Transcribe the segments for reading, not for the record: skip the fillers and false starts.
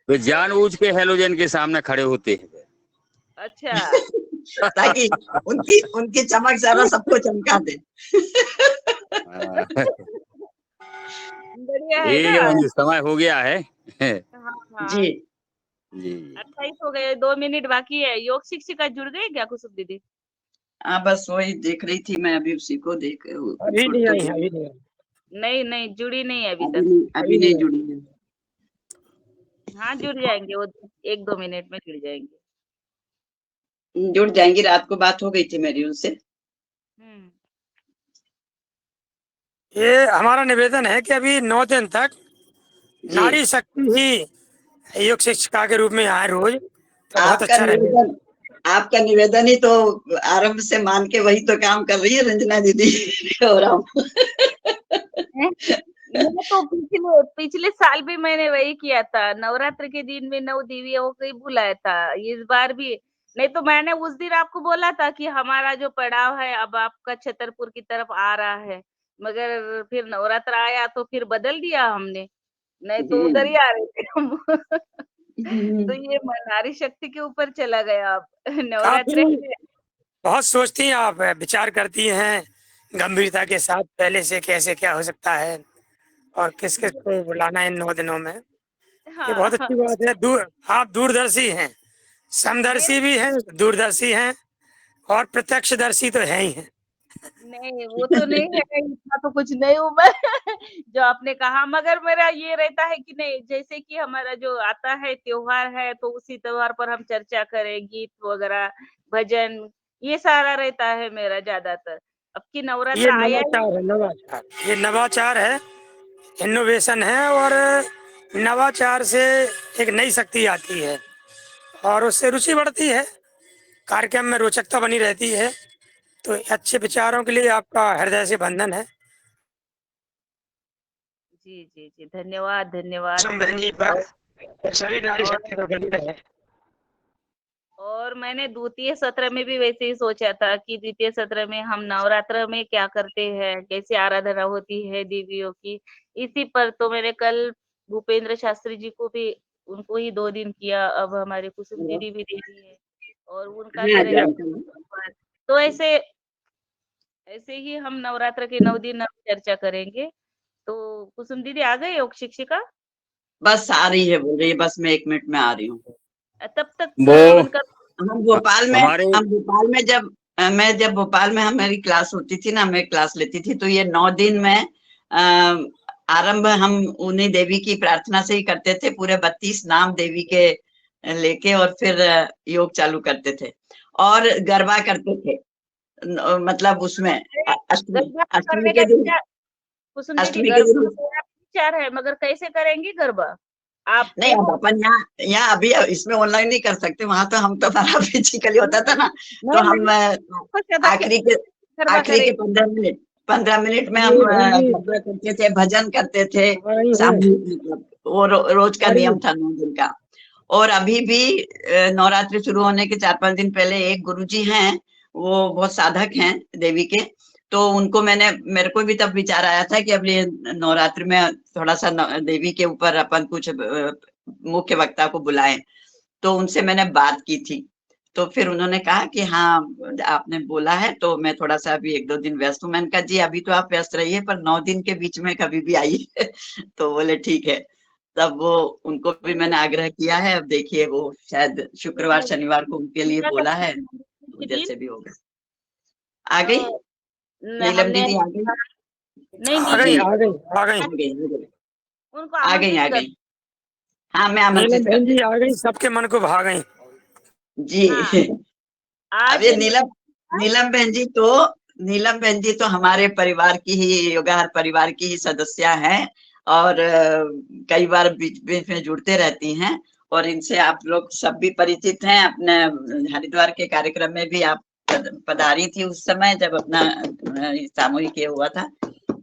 वे जानबूझ के हेलोजन के सामने खड़े होते हैं। अच्छा। ताकि उनकी उनकी चमक ज्यादा सबको चमका दे। बढ़िया है ठीक ना। है बहन, समय हो गया है। हाँ हाँ, जी 28 हो गए, 2 मिनट बाकी है। योग शिक्षिका जुड़ गई क्या कुसुम दीदी? हाँ, बस वही देख रही थी मैं, अभी उसी को देख अभी नहीं आई, अभी नहीं आई। नहीं नहीं, जुड़ी नहीं है अभी अभी तक। नहीं, अभी नहीं जुड़ी है। हाँ जुड़ जाएंगे वो, 1-2 मिनट में जुड़ जाएंगे। जुड़ जाएंगी, रात को बात हो गई थी मेरी उनसे। हम्म। ये हमारा निवेदन है कि अभी 9 दिन तक जी, नारी शक्ति ही योग शिक्षिका के रूप में आए रोज, तो बहुत आपका अच्छा रहेगा। निवेदन, आपका निवेदन ही तो आरंभ से मान के वही तो काम कर रही है रंजना दीदी। और हम मैं तो पिछले पिछले साल भी मैंने वही किया था। नवरात्र के दिन में 9 देवियों को ही बुलाया था, इस बार भी। नहीं तो मैंने उस दिन आपको बोला था कि हमारा जो पड़ाव है अब आपका छतरपुर की तरफ आ रहा है, मगर फिर नवरात्र आया तो फिर बदल दिया हमने, नहीं तो उधर ही आ रहे थे हम। तो ये नारी शक्ति के ऊपर चला गया अब। नवरात्र काफी बहुत सोचती हैं आप, विचार करती हैं गंभीरता के साथ पहले से, कैसे क्या हो सकता है और किस किस को बुलाना है इन 9 दिनों में। ये बहुत हाँ अच्छी बात है। आप दूरदर्शी हैं, समदर्शी भी हैं, दूरदर्शी हैं और प्रत्यक्षदर्शी तो है ही हैं। नहीं वो तो नहीं है, इतना तो कुछ नहीं हूँ मैं। जो आपने कहा, मगर मेरा ये रहता है कि नहीं, जैसे कि हमारा जो आता है त्योहार है तो उसी त्योहार पर हम चर्चा करें, गीत वगैरह, भजन, ये सारा रहता है मेरा ज्यादातर। अब की ये नवरात्र आया ही। नवाचार है, नवाचार, ये नवाचार है, इनोवेशन है। और नवाचार से एक नई शक्ति आती है और उससे रुचि बढ़ती है, कार्यक्रम में रोचकता बनी रहती है। तो अच्छे विचारों के लिए आपका हृदय से वंदन है। जी जी जी, धन्यवाद धन्यवाद। बहन जी, और, सभी नारी और शक्ति को बनी रहे। और मैंने द्वितीय सत्र में भी वैसे ही सोचा था कि द्वितीय सत्र में हम नवरात्र में क्या करते हैं, कैसे आराधना होती है देवियों की, इसी पर तो मैंने कल भूपेंद्र शास्त्री जी को भी, उनको ही 2 दिन किया। अब हमारे कुसुम दीदी भी देवी है और उनका हाँ करेंगे जानती हूँ। पर। तो ऐसे ऐसे ही हम नवरात्र के 9 दिन अब चर्चा करेंगे। तो कुसुम दीदी आ गए योग शिक्षिका? बस आ रही है, बोल रही है बस मैं 1 मिनट में आ रही हूँ। तब तक वो उनका। हम भोपाल में हमारे हम भोपाल में जब मैं जब भोपाल में हमारी क्लास होती थी ना, मैं क्लास लेती थी, तो ये 9 दिन में आरंभ हम उन्हीं देवी की प्रार्थना से ही करते थे, पूरे 32 नाम देवी के लेके, और फिर योग चालू करते थे और गरबा करते थे। मतलब उसमें अष्टमी गरबा अष्टमी करने के का दिन, विचार, कुसुम दीदी, अष्टमी के गरबा दिन। का मेरा विचार है, मगर कैसे करेंगी गरबा? आप नहीं, देखो। अब अपन यहाँ अभी इसमें ऑनलाइन नहीं कर सकते, वहां तो हम तो हमारा फिजिकली होता था ना, तो नहीं हम आखिरी के गरबा आखिरी के करेंगे। 15 मिनट में हम ये बहन जी गरबा करते थे, भजन करते थे आ रही हैं, सामूहिक, मतलब वो रोज का आ रही नियम हैं। था 9 दिन का। और अभी भी नवरात्रि शुरू होने के 4-5 दिन पहले एक गुरुजी हैं, वो बहुत साधक हैं देवी के, तो उनको मेरे को भी तब विचार आया था कि अब ये नवरात्रि में थोड़ा सा देवी के ऊपर अपन कुछ मुख्य वक्ता को बुलाएं। तो उनसे मैंने बात की थी, तो फिर उन्होंने कहा कि हाँ, आपने बोला है तो मैं थोड़ा सा अभी 1-2 दिन व्यस्त हूँ। मैंने कहा जी अभी तो आप व्यस्त रहिए, पर 9 दिन के बीच में कभी भी आइए। तो बोले ठीक है। तब वो उनको भी मैंने आग्रह किया है, अब देखिए वो शायद शुक्रवार शनिवार को उनके लिए बोला है, के उधर दिन से भी होगा। आ गई नीलम हमने, दीदी? आ गई, नहीं आ गई, दीदी, जी आ गई, आ गई। आ गई, आ गई, उनको आ गई, आमंत्रित आ कर। गई। हाँ, मैं नीलम आमंत्रित कर बहन जी देती आ गई, सबके मन को भा गई। हूँ जी। हाँ अब आज ये नीलम नीलम बहन जी तो नीलम बहन जी तो हमारे परिवार की ही, योगाहार परिवार की ही सदस्य हैं, और कई बार बीच बीच में जुड़ते रहती हैं, और इनसे आप लोग सब भी परिचित हैं। अपने हरिद्वार के कार्यक्रम में भी आप पधारी थी उस समय जब अपना सामूहिक ये हुआ था,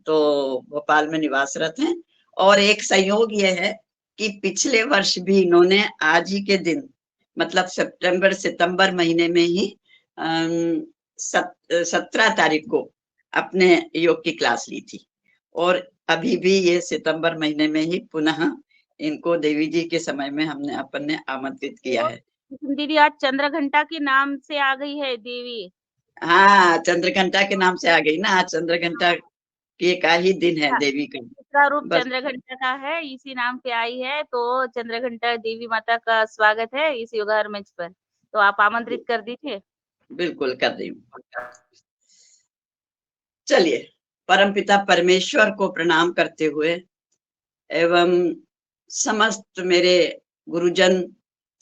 तो भोपाल में निवासरत हैं। और एक संयोग ये है कि पिछले वर्ष भी इन्होंने आज ही के दिन, मतलब सितंबर महीने में ही 17 तारीख को अपने योग की क्लास ली थी, और अभी भी ये सितंबर महीने में ही पुनः इनको देवी जी के समय में हमने अपन ने आमंत्रित किया है। दीदी आज चंद्र घंटा के नाम से आ गई है देवी। हाँ, चंद्रघंटा के नाम से आ गई ना, आज चंद्रघंटा के का ही दिन है देवी का। दूसरा रूप बस चंद्र घंटा का है, इसी नाम से आई है, तो चंद्र घंटा देवी माता का स्वागत है इस योगार मंच पर, तो आप आमंत्रित कर दीजिए। बिल्कुल कर रही हूँ। चलिए, परमपिता परमेश्वर को प्रणाम करते हुए एवं समस्त मेरे गुरुजन,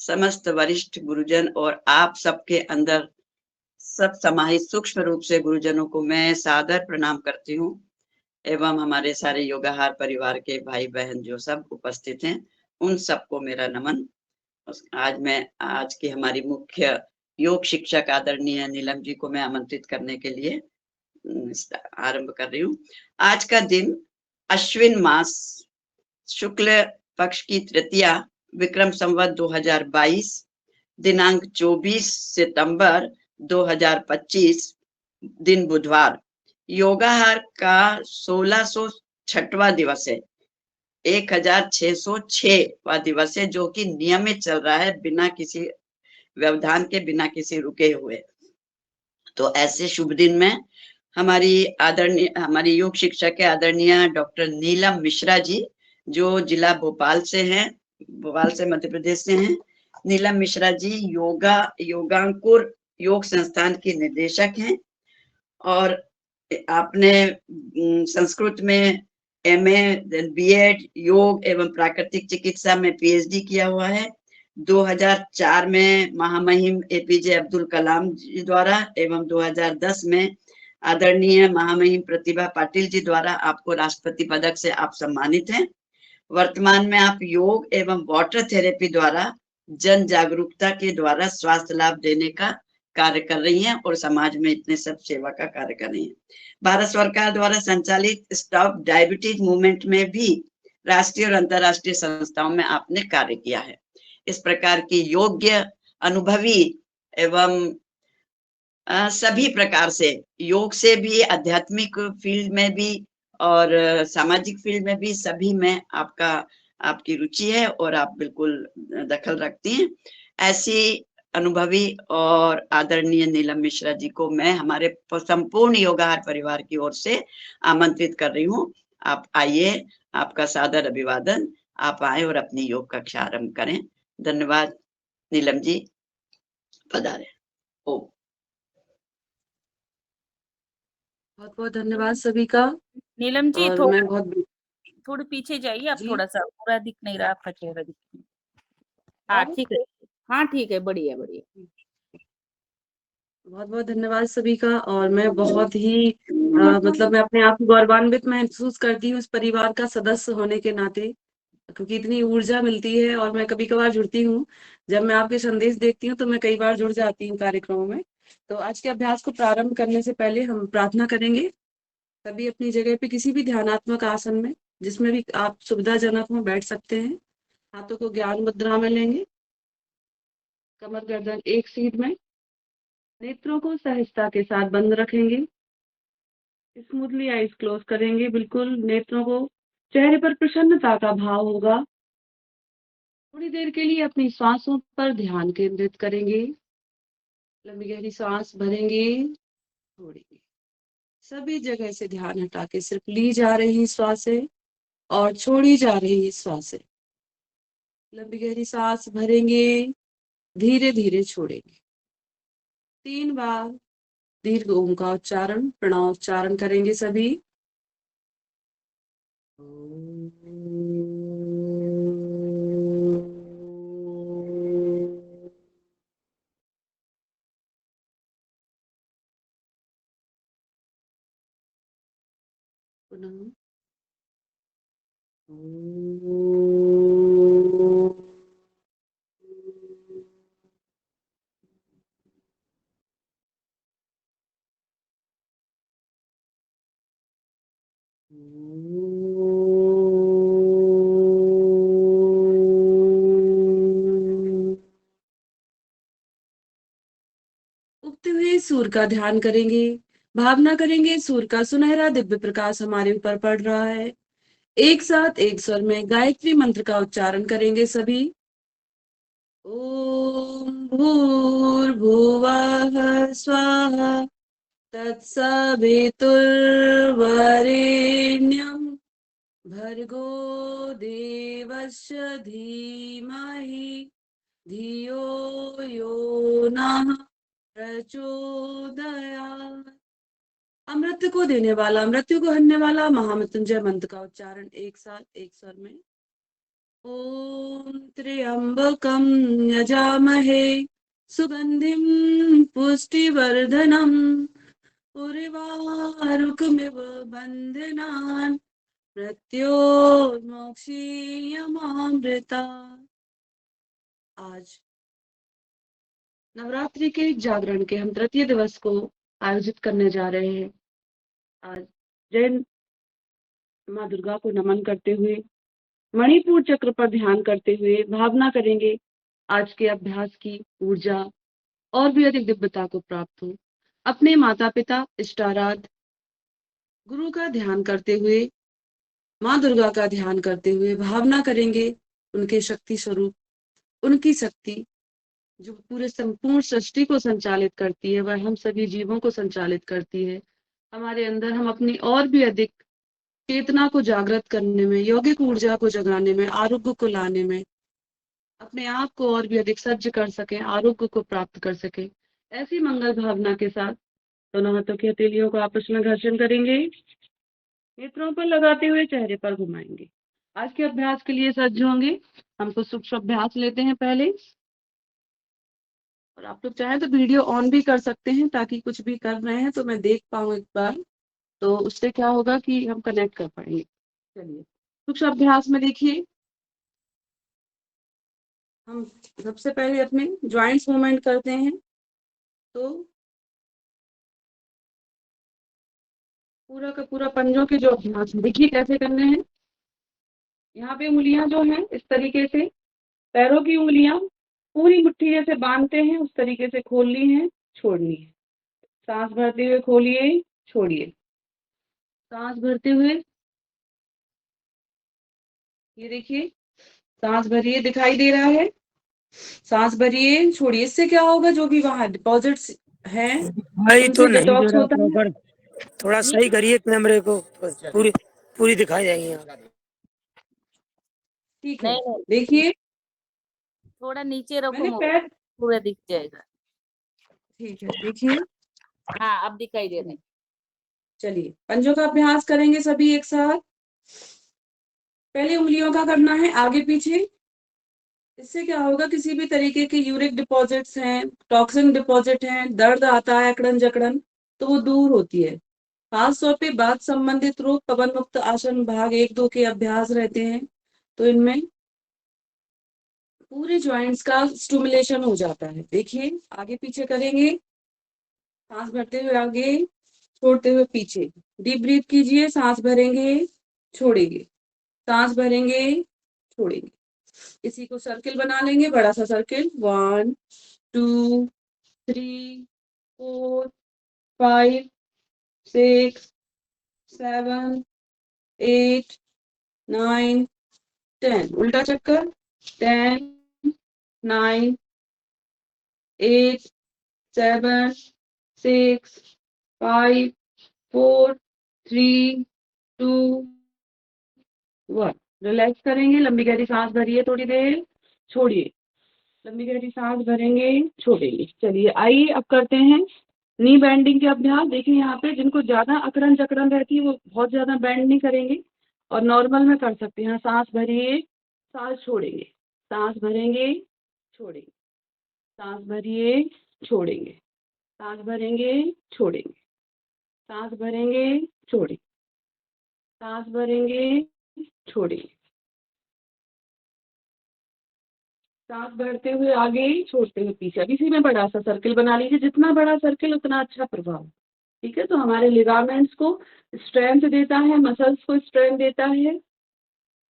समस्त वरिष्ठ गुरुजन और आप सबके अंदर सब समाहित सूक्ष्म रूप से गुरुजनों को मैं सादर प्रणाम करती हूँ एवं हमारे सारे योगाहार परिवार के भाई बहन जो सब उपस्थित हैं, उन सबको मेरा नमन। आज की हमारी मुख्य योग शिक्षक आदरणीय नीलम जी को मैं आमंत्रित करने के लिए आरंभ कर रही हूँ। आज का दिन अश्विन मास शुक्ल पक्ष की तृतीया विक्रम संवत 2022 दिनांक 24 सितंबर 2025 दिन बुधवार, योगाहार का 1606वां दिवस है, 1606वां दिवस है, जो कि नियमित चल रहा है बिना किसी व्यवधान के, बिना किसी रुके हुए। तो ऐसे शुभ दिन में हमारी योग शिक्षक है आदरणीय डॉक्टर नीलम मिश्रा जी, जो जिला भोपाल से हैं, भोपाल से मध्य प्रदेश से हैं। नीलम मिश्रा जी योगांकुर योग संस्थान की निदेशक हैं और आपने संस्कृत में MA, BEd योग एवं प्राकृतिक चिकित्सा में PhD किया हुआ है। 2004 में महामहिम APJ अब्दुल कलाम जी द्वारा एवं 2010 में आदरणीय महामहिम प्रतिभा पाटिल जी द्वारा आपको राष्ट्रपति पदक से आप सम्मानित हैं। वर्तमान में आप योग एवं वाटर थेरेपी द्वारा जन जागरूकता के द्वारा स्वास्थ्य लाभ देने का कार्य कर रही हैं और समाज में इतने सब सेवा का कार्य कर रही हैं। भारत सरकार द्वारा संचालित स्टॉप डायबिटीज मूवमेंट में भी राष्ट्रीय और अंतर्राष्ट्रीय संस्थाओं में आपने कार्य किया है। इस प्रकार की योग्य, अनुभवी एवं सभी प्रकार से, योग से भी, आध्यात्मिक फील्ड में भी और सामाजिक फील्ड में भी, सभी में आपकी रुचि है और आप बिल्कुल दखल रखती हैं। ऐसी अनुभवी और आदरणीय नीलम मिश्रा जी को मैं हमारे संपूर्ण योगाहार परिवार की ओर से आमंत्रित कर रही हूँ। आप आइए, आपका सादर अभिवादन। आप आए और अपनी योग कक्षा आरंभ करें। धन्यवाद। नीलम जी पधारें। ओ बहुत बहुत धन्यवाद सभी का। नीलम जी और मैं बहुत थोड़ी पीछे जाइए आप, जी। थोड़ा सा, पूरा दिख नहीं रहा आपका चेहरा दिख नहीं। हाँ ठीक है, हाँ ठीक है, बढ़िया बढ़िया। बहुत बहुत धन्यवाद सभी का। और मैं बहुत ही मतलब मैं अपने आप को गौरवान्वित महसूस करती हूँ इस परिवार का सदस्य होने के नाते, क्योंकि इतनी ऊर्जा मिलती है। और मैं कभी कभार जुड़ती हूँ, जब मैं आपके संदेश देखती हूँ तो मैं कई बार जुड़ जाती हूँ कार्यक्रमों में। तो आज के अभ्यास को प्रारंभ करने से पहले हम प्रार्थना करेंगे। सभी अपनी जगह पे किसी भी ध्यानात्मक आसन में, जिसमें भी आप सुविधाजनक हो, बैठ सकते हैं। हाथों को ज्ञान मुद्रा में लेंगे, कमर गर्दन एक सीध में, नेत्रों को सहजता के साथ बंद रखेंगे, स्मूथली आईज क्लोज करेंगे। बिल्कुल नेत्रों को, चेहरे पर प्रसन्नता का भाव होगा। थोड़ी देर के लिए अपनी सांसों पर ध्यान केंद्रित करेंगे। लंबी गहरी सांस भरेंगे, छोड़ेंगे। सभी जगह से ध्यान हटा के सिर्फ ली जा रही श्वासें और छोड़ी जा रही श्वासें। लंबी गहरी सांस भरेंगे, धीरे धीरे छोड़ेंगे। 3 बार दीर्घ ओम का उच्चारण, प्रणवोच्चारण करेंगे सभी। पुनः उगते हुए सूर्य का ध्यान करेंगे। भावना करेंगे सूर्य का सुनहरा दिव्य प्रकाश हमारे ऊपर पड़ रहा है। एक साथ एक स्वर में गायत्री मंत्र का उच्चारण करेंगे सभी। ओम भूर्भुवः स्वाहा तत्सवितुर्वरेण्यं भर्गो देवस्य धीमहि धियो यो नः प्रचोदयात्। अमृत को देने वाला, मृत्यु को हरने वाला महामृत्युंजय मंत्र का उच्चारण एक साथ एक स्वर में। ओम त्र्यंबकं यजामहे सुगंधिं पुष्टिवर्धनम् उर्वारुकमिव बन्धनान् मृत्योर्मोक्षीयमामृता। आज नवरात्रि के जागरण के हम तृतीय दिवस को आयोजित करने जा रहे हैं। आज जय माँ दुर्गा को नमन करते हुए, मणिपुर चक्र पर ध्यान करते हुए भावना करेंगे आज के अभ्यास की ऊर्जा और भी अधिक दिव्यता को प्राप्त हो। अपने माता पिता, इष्टाराध, गुरु का ध्यान करते हुए, माँ दुर्गा का ध्यान करते हुए भावना करेंगे उनके शक्ति स्वरूप, उनकी शक्ति जो पूरे संपूर्ण सृष्टि को संचालित करती है, वह हम सभी जीवों को संचालित करती है। हमारे अंदर हम अपनी और भी अधिक चेतना को जागृत करने में, यौगिक ऊर्जा को जगाने में, आरोग्य को लाने में, अपने आप को और भी अधिक सज्ज कर सके, आरोग्य को प्राप्त कर सके। ऐसी मंगल भावना के साथ दोनों हाथों की हथेलियों को आपस में घर्षण करेंगे, नेत्रों पर लगाते हुए चेहरे पर घुमाएंगे। आज के अभ्यास के लिए सज्ज होंगे। हम कुछ सूक्ष्म अभ्यास लेते हैं पहले, और आप लोग चाहें तो वीडियो ऑन भी कर सकते हैं ताकि कुछ भी कर रहे हैं तो मैं देख पाऊं एक बार, तो उससे क्या होगा कि हम कनेक्ट कर पाएंगे। चलिए सूक्ष्म अभ्यास में देखिए, हम सबसे पहले अपने ज्वाइंट्स मूवमेंट करते हैं। तो पूरा का पूरा पंजों के जो अभ्यास हैं, देखिए कैसे करने हैं। यहाँ पे उंगलियां जो हैं इस तरीके से, पैरों की उंगलियां पूरी मुट्ठी जैसे बांधते हैं उस तरीके से खोलनी है, छोड़नी है। सांस भरते हुए खोलिए, छोड़िए, सांस भरते हुए, ये देखिए सांस भरिए, दिखाई दे रहा है, सांस भरिए, छोड़िए। इससे क्या होगा, जो भी वहां डिपॉजिट्स हैं भाई तो उनसे नहीं दे डिटॉक्स रहा होता है। प्रॉपर, थोड़ा सही करिए कैमरे को, पूरी पूरी दिखाई जाएगी यहाँ। ठीक है, नहीं नहीं, देखिए थोड़ा नीचे रखो मैंने मोबाइल, पैर, पूरा दिख जाएगा। ठीक है देखिए। हाँ अब दिखाई दे रहा है। चलिए पंजों का अभ्यास करेंगे सभी एक साथ। पहले उंगलियों का करना है आगे पीछे। इससे क्या होगा, किसी भी तरीके के यूरिक डिपॉजिट्स हैं, टॉक्सिन डिपॉजिट हैं, दर्द आता है अकड़न जकड़न, तो वो दूर होती है। खास तौर पे बात संबंधित रोग, पवन मुक्त आसन भाग 1-2 के अभ्यास रहते हैं, तो इनमें पूरे ज्वाइंट्स का स्टिमुलेशन हो जाता है। देखिए आगे पीछे करेंगे, सांस भरते हुए आगे, छोड़ते हुए पीछे। डीप ब्रीथ कीजिए, सांस भरेंगे, छोड़ेंगे, सांस भरेंगे, छोड़ेंगे। इसी को सर्किल बना लेंगे, बड़ा सा सर्किल। 1 2 3 4 5 6 7 8 9 10। उल्टा चक्कर। 10 9 8 7 6 5 4 3 2 1। रिलैक्स करेंगे, लंबी गहरी सांस भरिए, थोड़ी देर छोड़िए, लंबी गहरी सांस भरेंगे, छोड़ेंगे। चलिए आइए अब करते हैं नी बैंडिंग के अभ्यास। देखिए यहाँ पे जिनको ज्यादा अकड़न जकड़न रहती है वो बहुत ज्यादा बैंड नहीं करेंगे और नॉर्मल में कर सकते हैं। सांस भरिए, सांस छोड़ेंगे, सांस भरेंगे, छोड़ेंगे, सांस भरिए, छोड़ेंगे, सांस भरेंगे, छोड़ेंगे, सांस भरेंगे, छोड़ेंगे, सांस भरेंगे, छोड़ेंगे, सांस भरते हुए आगे, छोड़ते हुए पीछे। अब इसी में बड़ा सा सर्किल बना लीजिए, जितना बड़ा सर्किल उतना अच्छा प्रभाव। ठीक है, तो हमारे लिगामेंट्स को स्ट्रेंथ देता है, मसल्स को स्ट्रेंथ देता है।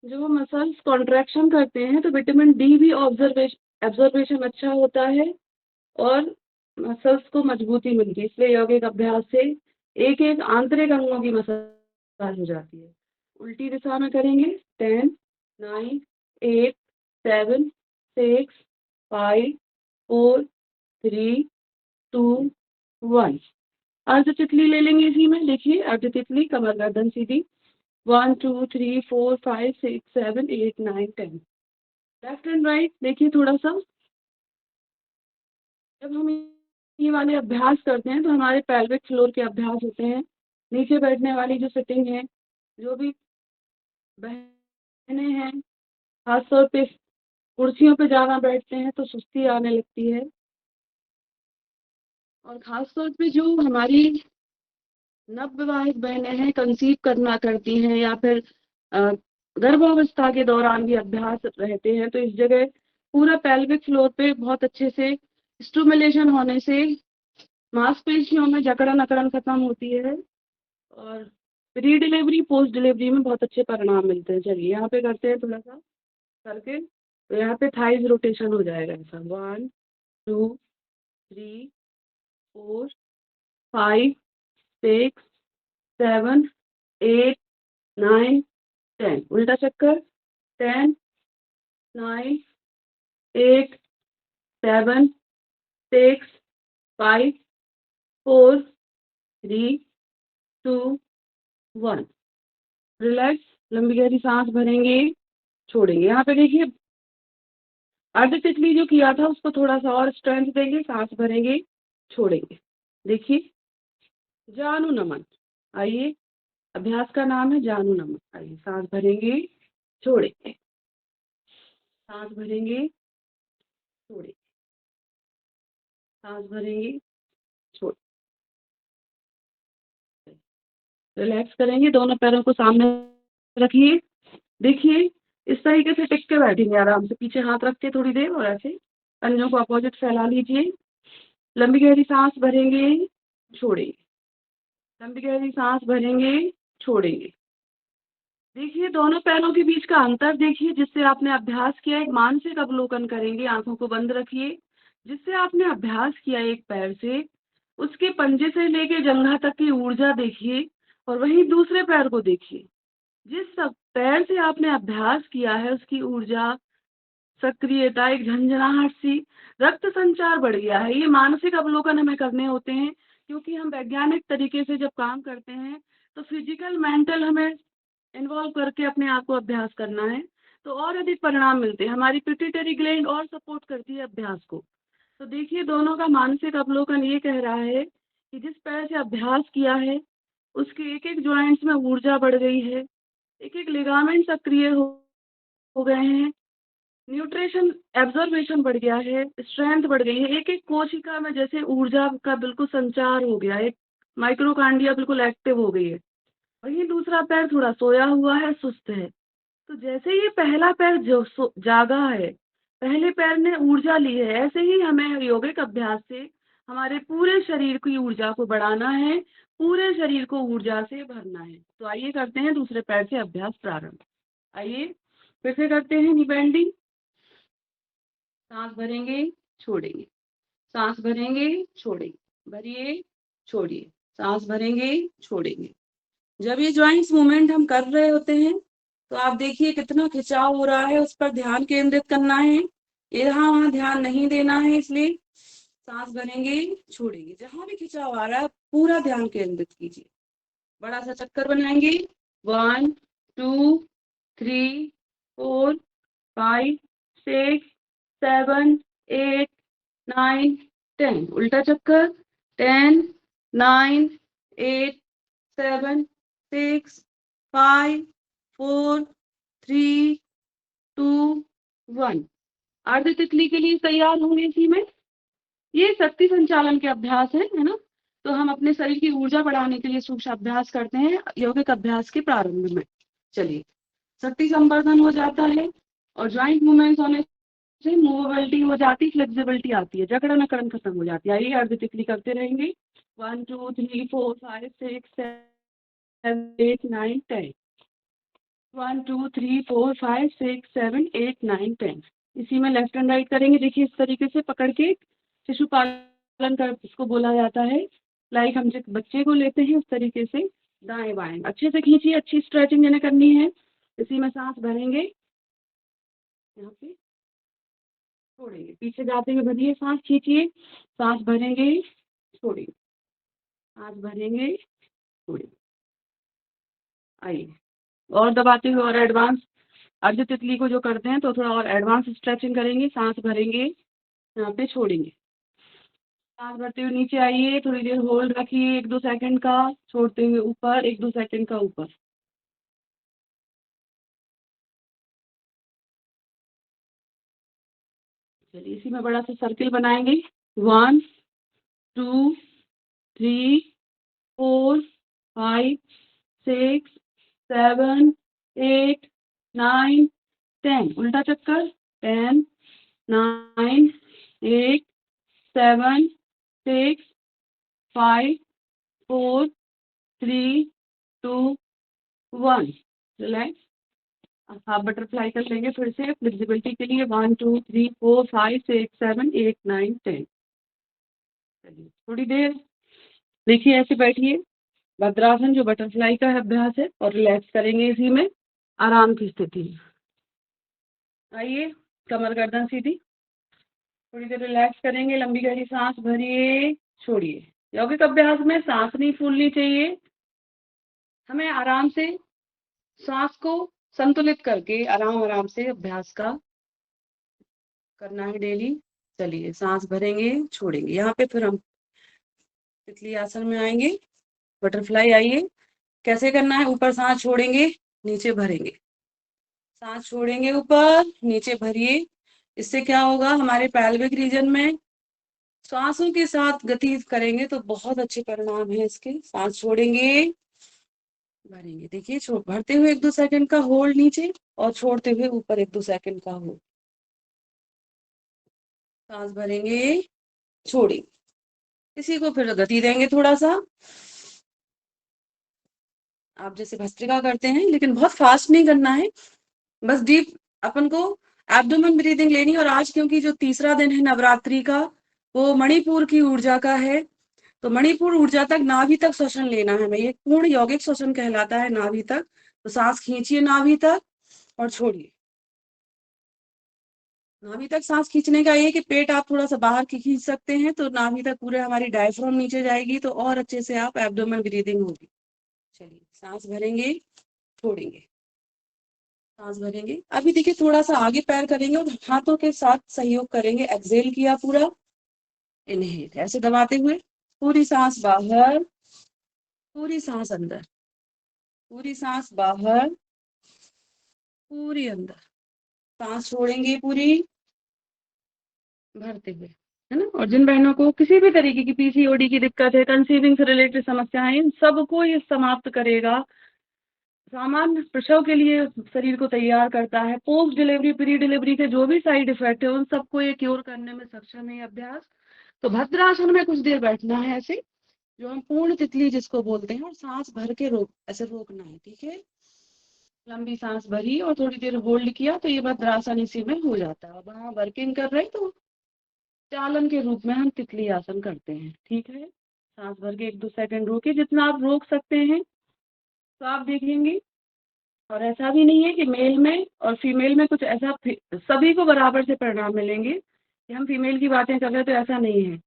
जो मसल्स कॉन्ट्रैक्शन करते हैं तो विटामिन डी भी ऑब्जर्वेशन अच्छा होता है और मसल्स को मजबूती मिलती है। इसलिए यौगिक अभ्यास से एक एक आंतरिक अंगों की मसाज हो जाती है। उल्टी दिशा में करेंगे 10, 9, 8, 7, 6, 5, 4, 3, 2, 1। अर्ध तितली ले लेंगे इसी में। देखिए अर्ध तितली, कमर गर्दन सीधी। 1, 2, 3, 4, 5, 6, 7, 8, 9, 10। लेफ्ट एंड राइट देखिए थोड़ा सा। जब हम ये वाले अभ्यास करते हैं तो हमारे पेल्विक फ्लोर के अभ्यास होते हैं। नीचे बैठने वाली जो सिटिंग है, जो भी बहनें हैं खासतौर पे कुर्सियों पे ज्यादा बैठते हैं तो सुस्ती आने लगती है। और खासतौर पे जो हमारी नवविवाहित बहनें हैं, कंसीव करना करती हैं या फिर गर्भावस्था के दौरान भी अभ्यास रहते हैं, तो इस जगह पूरा पेल्विक फ्लोर पे बहुत अच्छे से स्टिमुलेशन होने से मांसपेशियों में जकड़न अकड़न खत्म होती है और प्री डिलीवरी पोस्ट डिलीवरी में बहुत अच्छे परिणाम मिलते हैं। चलिए यहाँ पे करते हैं थोड़ा सा करके। तो यहाँ पे थाइज रोटेशन हो जाएगा ऐसा। 1, 2, 3, 4, 5, 6, 7, 8, 9, 10। उल्टा चक्कर। 10, 9, 8, 7, 6, 5, 4, 3, 2, 1। रिलैक्स। लंबी गहरी सांस भरेंगे, छोड़ेंगे। यहाँ पे देखिए अर्ध तितली जो किया था उसको थोड़ा सा और स्ट्रेंथ देंगे, सांस भरेंगे, छोड़ेंगे। देखिए जानु नमन। आइए, अभ्यास का नाम है जानु नमन। आइए, सांस भरेंगे, छोड़ेंगे, सांस भरेंगे, छोड़ेंगे, सांस भरेंगे, छोड़। रिलैक्स करेंगे, दोनों पैरों को सामने रखिए। देखिए इस तरीके से टिक के बैठेंगे आराम से, पीछे हाथ रख के थोड़ी देर और ऐसे पंजों को अपोजिट फैला लीजिए। लंबी गहरी सांस भरेंगे, छोड़ेंगे, लंबी गहरी सांस भरेंगे, छोड़ेंगे। देखिए दोनों पैरों के बीच का अंतर देखिए। जिससे आपने अभ्यास किया एक मानसिक अवलोकन करेंगे, आंखों को बंद रखिए। जिससे आपने अभ्यास किया एक पैर से, उसके पंजे से लेके जंघा तक की ऊर्जा देखिए और वहीं दूसरे पैर को देखिए। जिस पैर से आपने अभ्यास किया है उसकी ऊर्जा, सक्रियता, एक झंझनाहट सी, रक्त संचार बढ़ गया है। ये मानसिक अवलोकन हमें करने होते हैं क्योंकि हम वैज्ञानिक तरीके से जब काम करते हैं तो फिजिकल मेंटल हमें इन्वॉल्व करके अपने आप को अभ्यास करना है तो और अधिक परिणाम मिलते हैं। हमारी पिट्यूटरी ग्लैंड और सपोर्ट करती है अभ्यास को। तो देखिए दोनों का मानसिक अवलोकन ये कह रहा है कि जिस पैर से अभ्यास किया है उसके एक एक ज्वाइंट्स में ऊर्जा बढ़ गई है, एक एक लिगामेंट सक्रिय हो गए हैं, न्यूट्रिशन एब्जॉर्बेशन बढ़ गया है, स्ट्रेंथ बढ़ गई है, एक एक कोशिका में जैसे ऊर्जा का बिल्कुल संचार हो गया है, माइक्रोकांडिया बिल्कुल एक्टिव हो गई है। वहीं दूसरा पैर थोड़ा सोया हुआ है, सुस्त है। तो जैसे ये पहला पैर जो जागा है, पहले पैर ने ऊर्जा ली है, ऐसे ही हमें योगिक अभ्यास से हमारे पूरे शरीर की ऊर्जा को बढ़ाना है, पूरे शरीर को ऊर्जा से भरना है। तो आइए करते हैं दूसरे पैर से अभ्यास प्रारंभ। आइए फिर से करते हैं नी बेंडिंग। सांस भरेंगे, छोड़ेंगे, सांस भरेंगे, छोड़ेंगे, भरिए, छोड़िए, सांस भरेंगे, छोड़ेंगे। जब ये ज्वाइंट्स मूवमेंट हम कर रहे होते हैं तो आप देखिए कितना खिंचाव हो रहा है, उस पर ध्यान केंद्रित करना है। यहाँ वहाँ ध्यान नहीं देना है, इसलिए सांस भरेंगे, छोड़ेंगे। जहां भी खिंचाव आ रहा है पूरा ध्यान केंद्रित कीजिए। बड़ा सा चक्कर बनाएंगे। 1, 2, 3, 4, 5, 6, 7, 8, 9, 10। उल्टा चक्कर। 10, 9, 8, 7, 6, 5, 4, 3, 2, 1। अर्ध तितली के लिए तैयार होंगे इसी में। ये शक्ति संचालन के अभ्यास है ना। तो हम अपने शरीर की ऊर्जा बढ़ाने के लिए सूक्ष्म अभ्यास करते हैं यौगिक अभ्यास के प्रारंभ में। चलिए, शक्ति संवर्धन हो जाता है और ज्वाइंट मूवमेंट्स होने से मूवेबिलिटी हो जाती, फ्लेक्सिबिलिटी आती है, जकड़न अकड़न खत्म हो जाती है। आइए अर्ध तितली करते रहेंगे। 1, 2, 3, 4, 5, 6, 7, 8, 9, 10। 1, 2, 3, 4, 5, 6, 7, 8, 9, 10। इसी में लेफ्ट एंड राइट करेंगे। देखिए इस तरीके से पकड़ के शिशु पालन कर इसको बोला जाता है। लाइक हम जिस बच्चे को लेते हैं उस तरीके से दाएं बाएं अच्छे से खींचिए, अच्छी स्ट्रेचिंग जिन्हें करनी है। इसी में सांस भरेंगे, यहाँ पे छोड़ेंगे, पीछे जाते हुए भरिए, सांस खींचिए, सांस भरेंगे, छोड़ेंगे, सांस भरेंगे, छोड़ेंगे। आइए और दबाते हुए और एडवांस अर्ध तितली को जो करते हैं तो थोड़ा और एडवांस स्ट्रेचिंग करेंगे। सांस भरेंगे, यहाँ पे छोड़ेंगे, सांस भरते हुए नीचे आइए, थोड़ी देर होल्ड रखिए 1-2 सेकंड का, छोड़ते हुए ऊपर 1-2 सेकंड का ऊपर। चलिए इसी में बड़ा सा सर्किल बनाएंगे। 1 2 3 4 5 6 7 8 9 10, उल्टा चक्कर 10 9 8 7 6 5 4 3 2 1। रिलैक्स। हाफ बटरफ्लाई कर लेंगे फिर से फ्लेक्सिबिलिटी के लिए। 1 2 3 4 5 6 7 8 9 10। चलिए थोड़ी देर देखिए, ऐसे बैठिए, भद्रासन जो बटरफ्लाई का अभ्यास है, और रिलैक्स करेंगे इसी में आराम की स्थिति में। आइए कमर गर्दन सीधी, थोड़ी देर रिलैक्स करेंगे, लंबी गहरी सांस भरिए, छोड़िए। यौगिक अभ्यास में सांस नहीं फूलनी चाहिए, हमें आराम से सांस को संतुलित करके आराम आराम से अभ्यास का करना है डेली। चलिए सांस भरेंगे, छोड़ेंगे। यहाँ पे फिर हम तितली आसन में आएंगे, बटरफ्लाई। आइए कैसे करना है, ऊपर सांस छोड़ेंगे, नीचे भरेंगे, सांस छोड़ेंगे, ऊपर नीचे भरिए। इससे क्या होगा, हमारे पैल्विक रीजन में सांसों के साथ गति करेंगे तो बहुत अच्छे परिणाम है इसके। सांस छोड़ेंगे, भरेंगे, देखिए भरते हुए 1-2 सेकंड का होल्ड नीचे, और छोड़ते हुए ऊपर 1-2 सेकंड का होल्ड। सांस भरेंगे, छोड़ेंगे, इसी को फिर गति देंगे थोड़ा सा। आप जैसे भस्त्रिका करते हैं, लेकिन बहुत फास्ट नहीं करना है, बस डीप अपन को एब्डोमेन ब्रीदिंग लेनी। और आज क्योंकि जो तीसरा दिन है नवरात्रि का, वो मणिपुर की ऊर्जा का है, तो मणिपुर ऊर्जा तक, नाभि तक श्वसन लेना है। ये पूर्ण यौगिक श्वसन कहलाता है, नाभि तक। तो सांस खींचिए नाभि तक और छोड़िए। नाभि तक सांस खींचने का ये कि पेट आप थोड़ा सा बाहर की खींच सकते हैं, तो नाभि तक पूरे हमारी डायफ्राम नीचे जाएगी, तो और अच्छे से आप एब्डोमेन ब्रीदिंग होगी। चलिए सांस भरेंगे, छोड़ेंगे, सांस भरेंगे। अभी देखिए थोड़ा सा आगे पैर करेंगे और हाथों के साथ सहयोग करेंगे। एक्सेल किया पूरा, इनहेल ऐसे दबाते हुए, पूरी सांस बाहर, पूरी सांस अंदर, पूरी सांस बाहर, पूरी अंदर, सांस छोड़ेंगे पूरी, भरते हुए, है ना। और जिन बहनों को किसी भी तरीके की पीसीओडी की दिक्कत है, कंसीविंग से रिलेटेड समस्याएं, इन सबको ये समाप्त करेगा। सामान्य प्रसव के लिए शरीर को तैयार करता है। पोस्ट डिलीवरी, प्री डिलीवरी के जो भी साइड इफेक्ट है, उन सबको ये क्योर करने में सक्षम है ये अभ्यास। तो भद्रासन में कुछ देर बैठना है ऐसे, जो हम पूर्ण तितली जिसको बोलते हैं, और सांस भर के ऐसे रोकना है, ठीक है। लंबी सांस भरी और थोड़ी देर होल्ड किया, तो ये भद्रासन इसी में हो जाता है। अब हम वर्किंग कर रहे हैं तो चालन के रूप में हम तितली आसन करते हैं, ठीक है। सांस भर के 1-2 सेकंड रोके, जितना आप रोक सकते हैं। तो आप देखेंगे, और ऐसा भी नहीं है कि मेल में और फीमेल में कुछ ऐसा, सभी को बराबर से परिणाम मिलेंगे। कि हम फीमेल की बातें कर रहे हैं तो ऐसा नहीं है,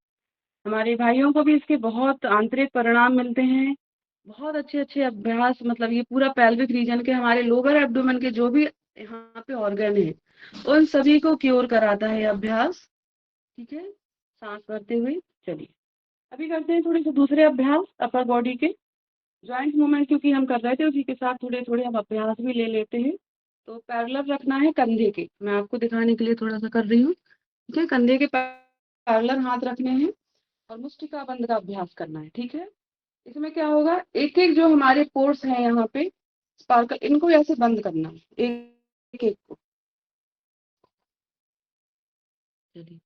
हमारे भाइयों को भी इसके बहुत आंतरिक परिणाम मिलते हैं। बहुत अच्छे अच्छे अभ्यास, मतलब ये पूरा पेल्विक रीजन के, हमारे लोअर एब्डोमेन के जो भी यहाँ पे ऑर्गन है, उन सभी को क्योर कराता है ये अभ्यास, ठीक है। सांस भरते हुए चलिए अभी करते हैं थोड़े से दूसरे अभ्यास अपर बॉडी के। जॉइंट मूवमेंट क्योंकि हम कर रहे थे, उसी के साथ थोड़े थोड़े हम अभ्यास भी ले लेते हैं। तो पैरेलल रखना है कंधे के, मैं आपको दिखाने के लिए थोड़ा सा कर रही हूँ, ठीक है। कंधे के पैरेलल हाथ रखने हैं और मुष्टिका बंद का अभ्यास करना है, ठीक है। इसमें क्या होगा, एक एक जो हमारे पोर्स हैं यहाँ पे स्पार्कल, इनको ऐसे बंद करना है, एक एक को। चलिए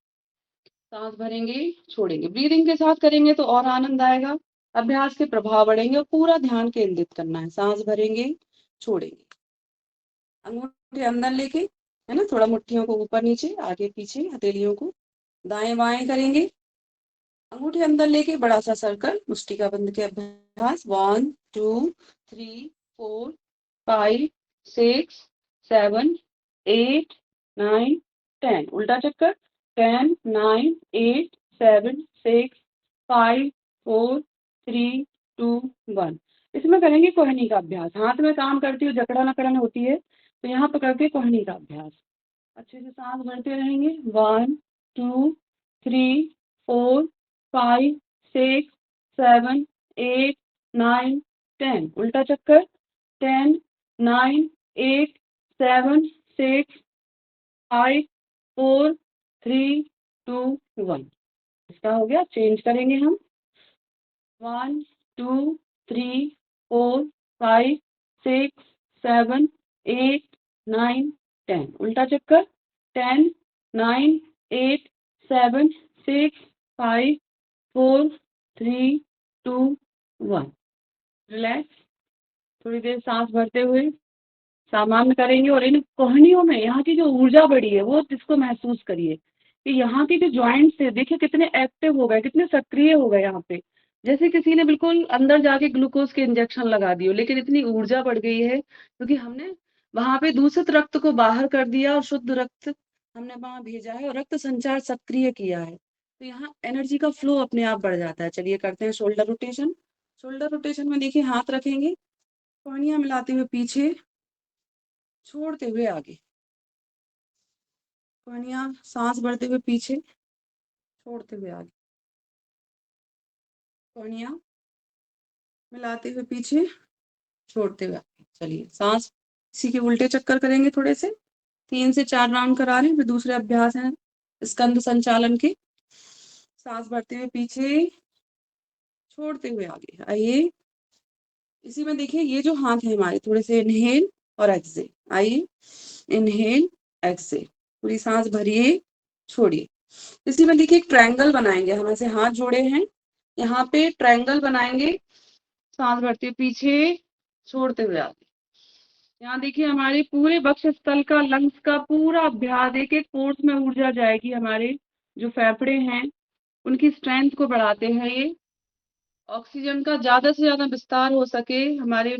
सांस भरेंगे, छोड़ेंगे, ब्रीदिंग के साथ करेंगे तो और आनंद आएगा, अभ्यास के प्रभाव बढ़ेंगे, और पूरा ध्यान केंद्रित करना है। सांस भरेंगे, छोड़ेंगे, अंगूठे अंदर लेके, है ना, थोड़ा मुट्ठियों को ऊपर नीचे, आगे पीछे, हथेलियों को दाएं बाएं करेंगे, अंगूठे अंदर लेके बड़ा सा सर्कल, मुष्टिका बंद के अभ्यास। 1 2 3 4 5 6 7 8 9 10 उल्टा चक्कर 10 9 8 7 6 5 4 3 2 1। इसमें करेंगे कोहनी का अभ्यास। हाथ में काम करती हूँ, जकड़न अकड़न होती है, तो यहाँ पकड़ के कोहनी का अभ्यास। अच्छे से सांस भरते रहेंगे। 1 2 3 4 5 6 7 8 9 10 उल्टा चक्कर 10 9 8 7 6 5 4 3 2 1। इसका हो गया। चेंज करेंगे हम। 1 2 3 4 5 6 7 8 9 10 उल्टा चक्कर 10 9 8 7 6 5 4 3 2 1। रिलैक्स। थोड़ी देर सांस भरते हुए सामान्य करेंगे और इन कोहनियों में यहाँ की जो ऊर्जा बढ़ी है वो जिसको महसूस करिए कि यहाँ के जो जॉइंट्स है देखिए कितने एक्टिव हो गए, कितने सक्रिय हो गए। यहाँ पे जैसे किसी ने बिल्कुल अंदर जाके ग्लूकोज के इंजेक्शन लगा दिए, लेकिन इतनी ऊर्जा बढ़ गई है क्योंकि हमने वहां पे दूषित रक्त को बाहर कर दिया और शुद्ध रक्त हमने वहां भेजा है और रक्त संचार सक्रिय किया है, तो यहाँ एनर्जी का फ्लो अपने आप बढ़ जाता है। चलिए करते हैं शोल्डर रोटेशन। शोल्डर रोटेशन में देखिए हाथ रखेंगे, कोहनियां मिलाते हुए पीछे, छोड़ते हुए आगे। कोहनियां सांस भरते हुए पीछे, छोड़ते हुए आगे। कोहनियां मिलाते हुए पीछे, छोड़ते हुए आगे। चलिए सांस इसी के उल्टे चक्कर करेंगे थोड़े से। 3 से 4 राउंड करा रहे हैं। फिर दूसरे अभ्यास हैं स्कंद संचालन के। सांस भरते हुए पीछे, छोड़ते हुए आगे। आइए इसी में देखिए ये जो हाथ है हमारे, थोड़े से इनहेल और एक्सेल। आइए इनहेल एक्सेल, पूरी सांस भरिए, छोड़िए। इसी में देखिए एक ट्रायंगल बनाएंगे। हम ऐसे हाथ जोड़े हैं, यहाँ पे ट्रायंगल बनाएंगे। सांस भरते हुए पीछे, छोड़ते हुए आगे। यहाँ देखिए हमारे पूरे वक्ष स्थल का, लंग्स का पूरा अभ्यास, एक एक कोर्स में ऊर्जा जाएगी। हमारे जो फेफड़े हैं उनकी स्ट्रेंथ को बढ़ाते हैं ये। ऑक्सीजन का ज्यादा से ज्यादा विस्तार हो सके हमारे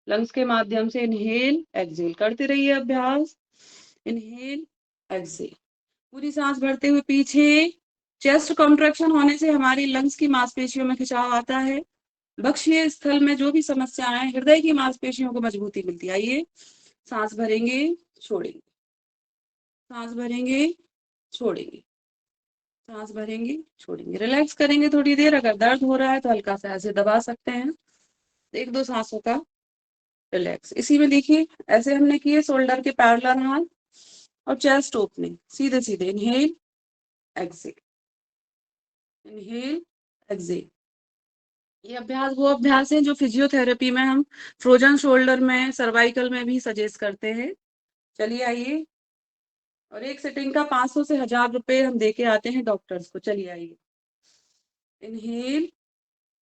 लंग्स के माध्यम से। इनहेल एक्सेल करते रहिए अभ्यास। इनहेल एक्सेल, पूरी सांस भरते हुए पीछे। चेस्ट कॉन्ट्रैक्शन होने से हमारी लंग्स की मांसपेशियों में खिंचाव आता है। वक्षीय स्थल में जो भी समस्याएं हैं, हृदय की मांसपेशियों को मजबूती मिलती है। आइए सांस भरेंगे, छोड़ेंगे, सांस भरेंगे, छोड़ेंगे, सांस भरेंगे, छोड़ेंगे। रिलैक्स करेंगे थोड़ी देर। अगर दर्द हो रहा है तो हल्का सा ऐसे दबा सकते हैं। 1-2 सांसों का रिलैक्स। इसी में देखिए ऐसे हमने किए, शोल्डर के पैरेलल हाथ और चेस्ट ओपनिंग, सीधे सीधे। Inhale exhale, inhale exhale. ये अभ्यास वो अभ्यास है जो फिजियोथेरेपी में हम फ्रोजन शोल्डर में, सर्वाइकल में भी सजेस्ट करते हैं। चलिए आइए, और एक सिटिंग का 500 से 1000 रुपए हम दे के आते हैं डॉक्टर्स को। चलिए आइए इनहेल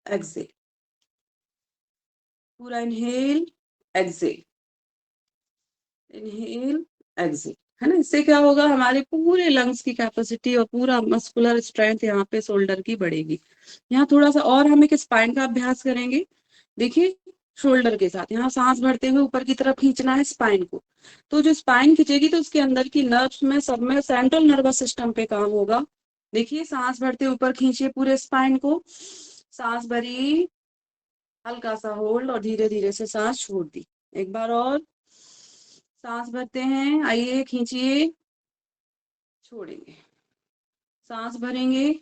एक्सेल, पूरा इनहेल एक्सेल, इनहेल एक्सेल, है ना। इससे क्या होगा, हमारे पूरे लंग्स की कैपेसिटी और पूरा मस्कुलर स्ट्रेंथ यहाँ पे शोल्डर की बढ़ेगी। यहाँ थोड़ा सा और हम एक स्पाइन का अभ्यास करेंगे। देखिए शोल्डर के साथ यहाँ सांस भरते हुए ऊपर की तरफ खींचना है स्पाइन को। तो जो स्पाइन खींचेगी तो उसके अंदर की नर्व्स में, सब में सेंट्रल नर्वस सिस्टम पे काम होगा। देखिए सांस भरते ऊपर खींचिए पूरे स्पाइन को। सांस भरी, हल्का सा होल्ड और धीरे धीरे से सांस छोड़ दी। एक बार और सांस भरते हैं। आइए खींचिए, छोड़ेंगे, सांस भरेंगे।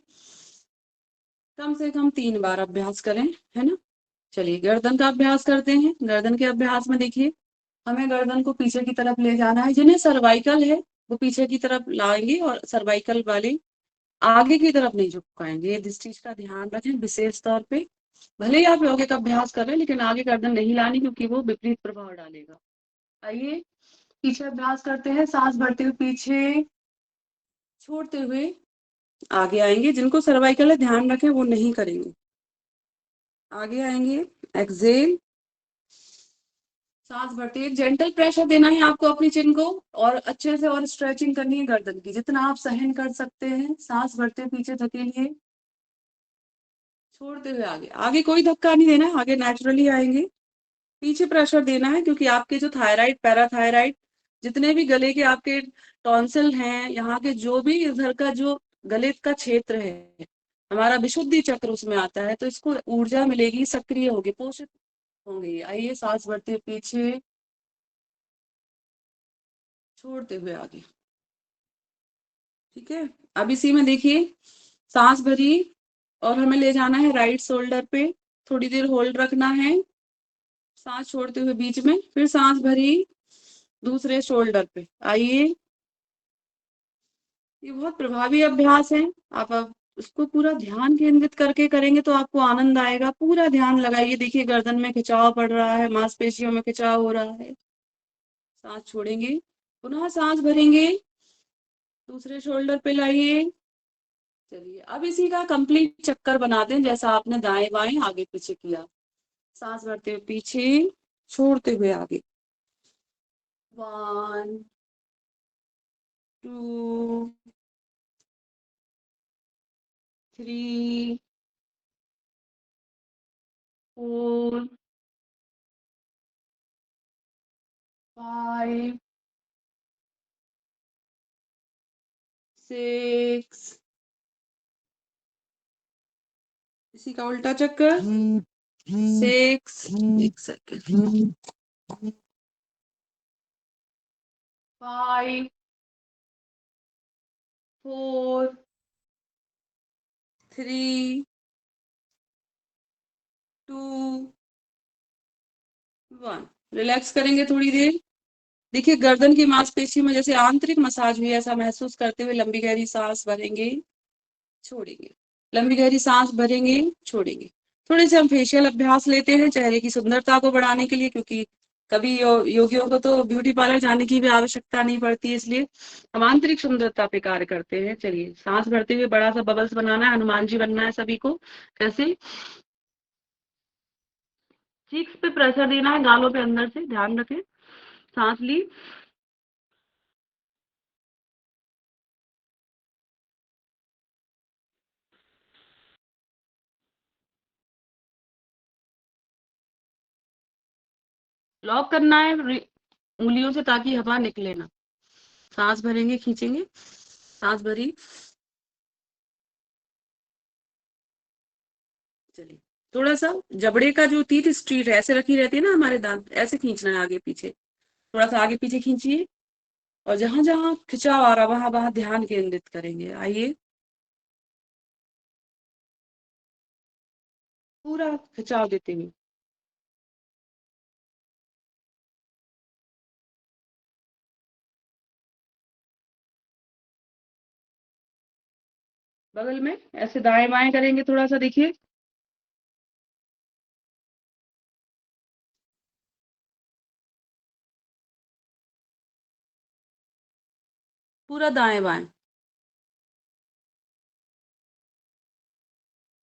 कम से कम 3 बार अभ्यास करें, है ना। चलिए गर्दन का अभ्यास करते हैं। गर्दन के अभ्यास में देखिए हमें गर्दन को पीछे की तरफ ले जाना है। जिन्हें सर्वाइकल है वो पीछे की तरफ लाएंगे और सर्वाइकल वाले आगे की तरफ नहीं झुकाएंगे। इस चीज का ध्यान रखें विशेष तौर पे। भले ही आप योगिक अभ्यास कर रहे हैं लेकिन आगे गर्दन नहीं लानी क्योंकि वो विपरीत प्रभाव डालेगा। आइए पीछे अभ्यास करते हैं। सांस भरते हुए पीछे, छोड़ते हुए आगे आएंगे। जिनको सर्वाइकल है ध्यान रखें वो नहीं करेंगे। आगे आएंगे, एक्सेल, सांस भरते हुए जेंटल प्रेशर देना है आपको अपनी चिन को और अच्छे से और स्ट्रेचिंग करनी है गर्दन की जितना आप सहन कर सकते हैं। सांस भरते पीछे धकेलिए, छोड़ते हुए आगे, आगे कोई धक्का नहीं देना है, आगे नेचुरली आएंगे। पीछे प्रेशर देना है क्योंकि आपके जो थायराइड, पैराथायराइड, जितने भी गले के आपके टॉन्सिल हैं, यहाँ के जो भी इधर का जो गले का क्षेत्र है, हमारा विशुद्धि चक्र उसमें आता है, तो इसको ऊर्जा मिलेगी, सक्रिय होगी, पोषित होंगे। आइए, सांस भरते हुए पीछे, छोड़ते हुए आगे। ठीक है, अब इसी में देखिए, सांस भरी और हमें ले जाना है राइट शोल्डर पे, थोड़ी देर होल्ड रखना है, सांस छोड़ते हुए बीच में, फिर सांस भरी दूसरे शोल्डर पे। आइए, ये बहुत प्रभावी अभ्यास है। आप अब उसको पूरा ध्यान केंद्रित करके करेंगे तो आपको आनंद आएगा। पूरा ध्यान लगाइए, देखिए गर्दन में खिंचाव पड़ रहा है, मांसपेशियों में खिंचाव हो रहा है। सांस छोड़ेंगे, पुनः सांस भरेंगे, दूसरे शोल्डर पे लाइए। चलिए, अब इसी का कंप्लीट चक्कर बना दें जैसा आपने दाएं बाएं आगे पीछे किया। सांस भरते हुए पीछे, छोड़ते हुए आगे। 1 2 3 4 5 6, इसी का उल्टा चक्कर, 6, एक सेकेंड, 5 4 3 2 1। रिलैक्स करेंगे थोड़ी देर। देखिए गर्दन की मांसपेशी में जैसे आंतरिक मसाज हुई, ऐसा महसूस करते हुए लंबी गहरी सांस भरेंगे, छोड़ेंगे, लंबी गहरी सांस भरेंगे, छोड़ेंगे। थोड़े से हम फेशियल अभ्यास लेते हैं चेहरे की सुंदरता को बढ़ाने के लिए, क्योंकि कभी योगियों को तो ब्यूटी पार्लर जाने की भी आवश्यकता नहीं पड़ती, इसलिए हम आंतरिक सुंदरता पे कार्य करते हैं। चलिए, सांस भरते हुए बड़ा सा बबल्स बनाना है, हनुमान जी बनना है सभी को। कैसे? चीक्स पे प्रेशर देना है, गालों पे अंदर से, ध्यान रखें। सांस ली, लॉक करना है उंगलियों से ताकि हवा निकले ना। सांस भरेंगे, खींचेंगे, सांस भरी। चलिए, थोड़ा सा जबड़े का जो टीथ स्ट्रीट है, ऐसे रखी रहती है ना हमारे दांत, ऐसे खींचना है आगे पीछे, थोड़ा सा आगे पीछे खींचिए, और जहां जहां खिंचाव आ रहा वहां वहां ध्यान केंद्रित करेंगे। आइए, पूरा खिंचाव देते हुए। बगल में ऐसे दाएं बाएं करेंगे, थोड़ा सा देखिए, पूरा दाएं बाएं,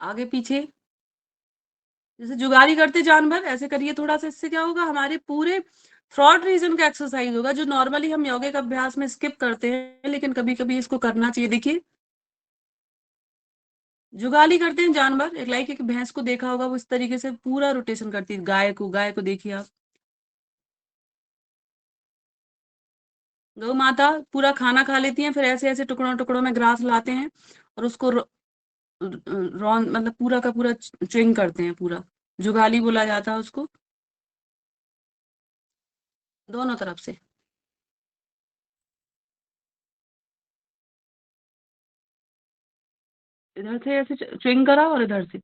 आगे पीछे, जैसे जुगाली करते जानवर, ऐसे करिए थोड़ा सा। इससे क्या होगा, हमारे पूरे थ्रॉट रीजन का एक्सरसाइज होगा, जो नॉर्मली हम योगिक अभ्यास में स्किप करते हैं, लेकिन कभी कभी इसको करना चाहिए। देखिए, जुगाली करते हैं जानवर, एक लाइक एक भैंस को देखा होगा, वो इस तरीके से पूरा रोटेशन करती है। गाय को देखिए आप, गौ माता पूरा खाना खा लेती हैं, फिर ऐसे ऐसे टुकड़ों टुकड़ों में ग्रास लाते हैं और उसको रॉन मतलब पूरा का पूरा च्विंग करते हैं, पूरा जुगाली बोला जाता है उसको। दोनों तरफ से इधर से ऐसे च्विंग करा और इधर से।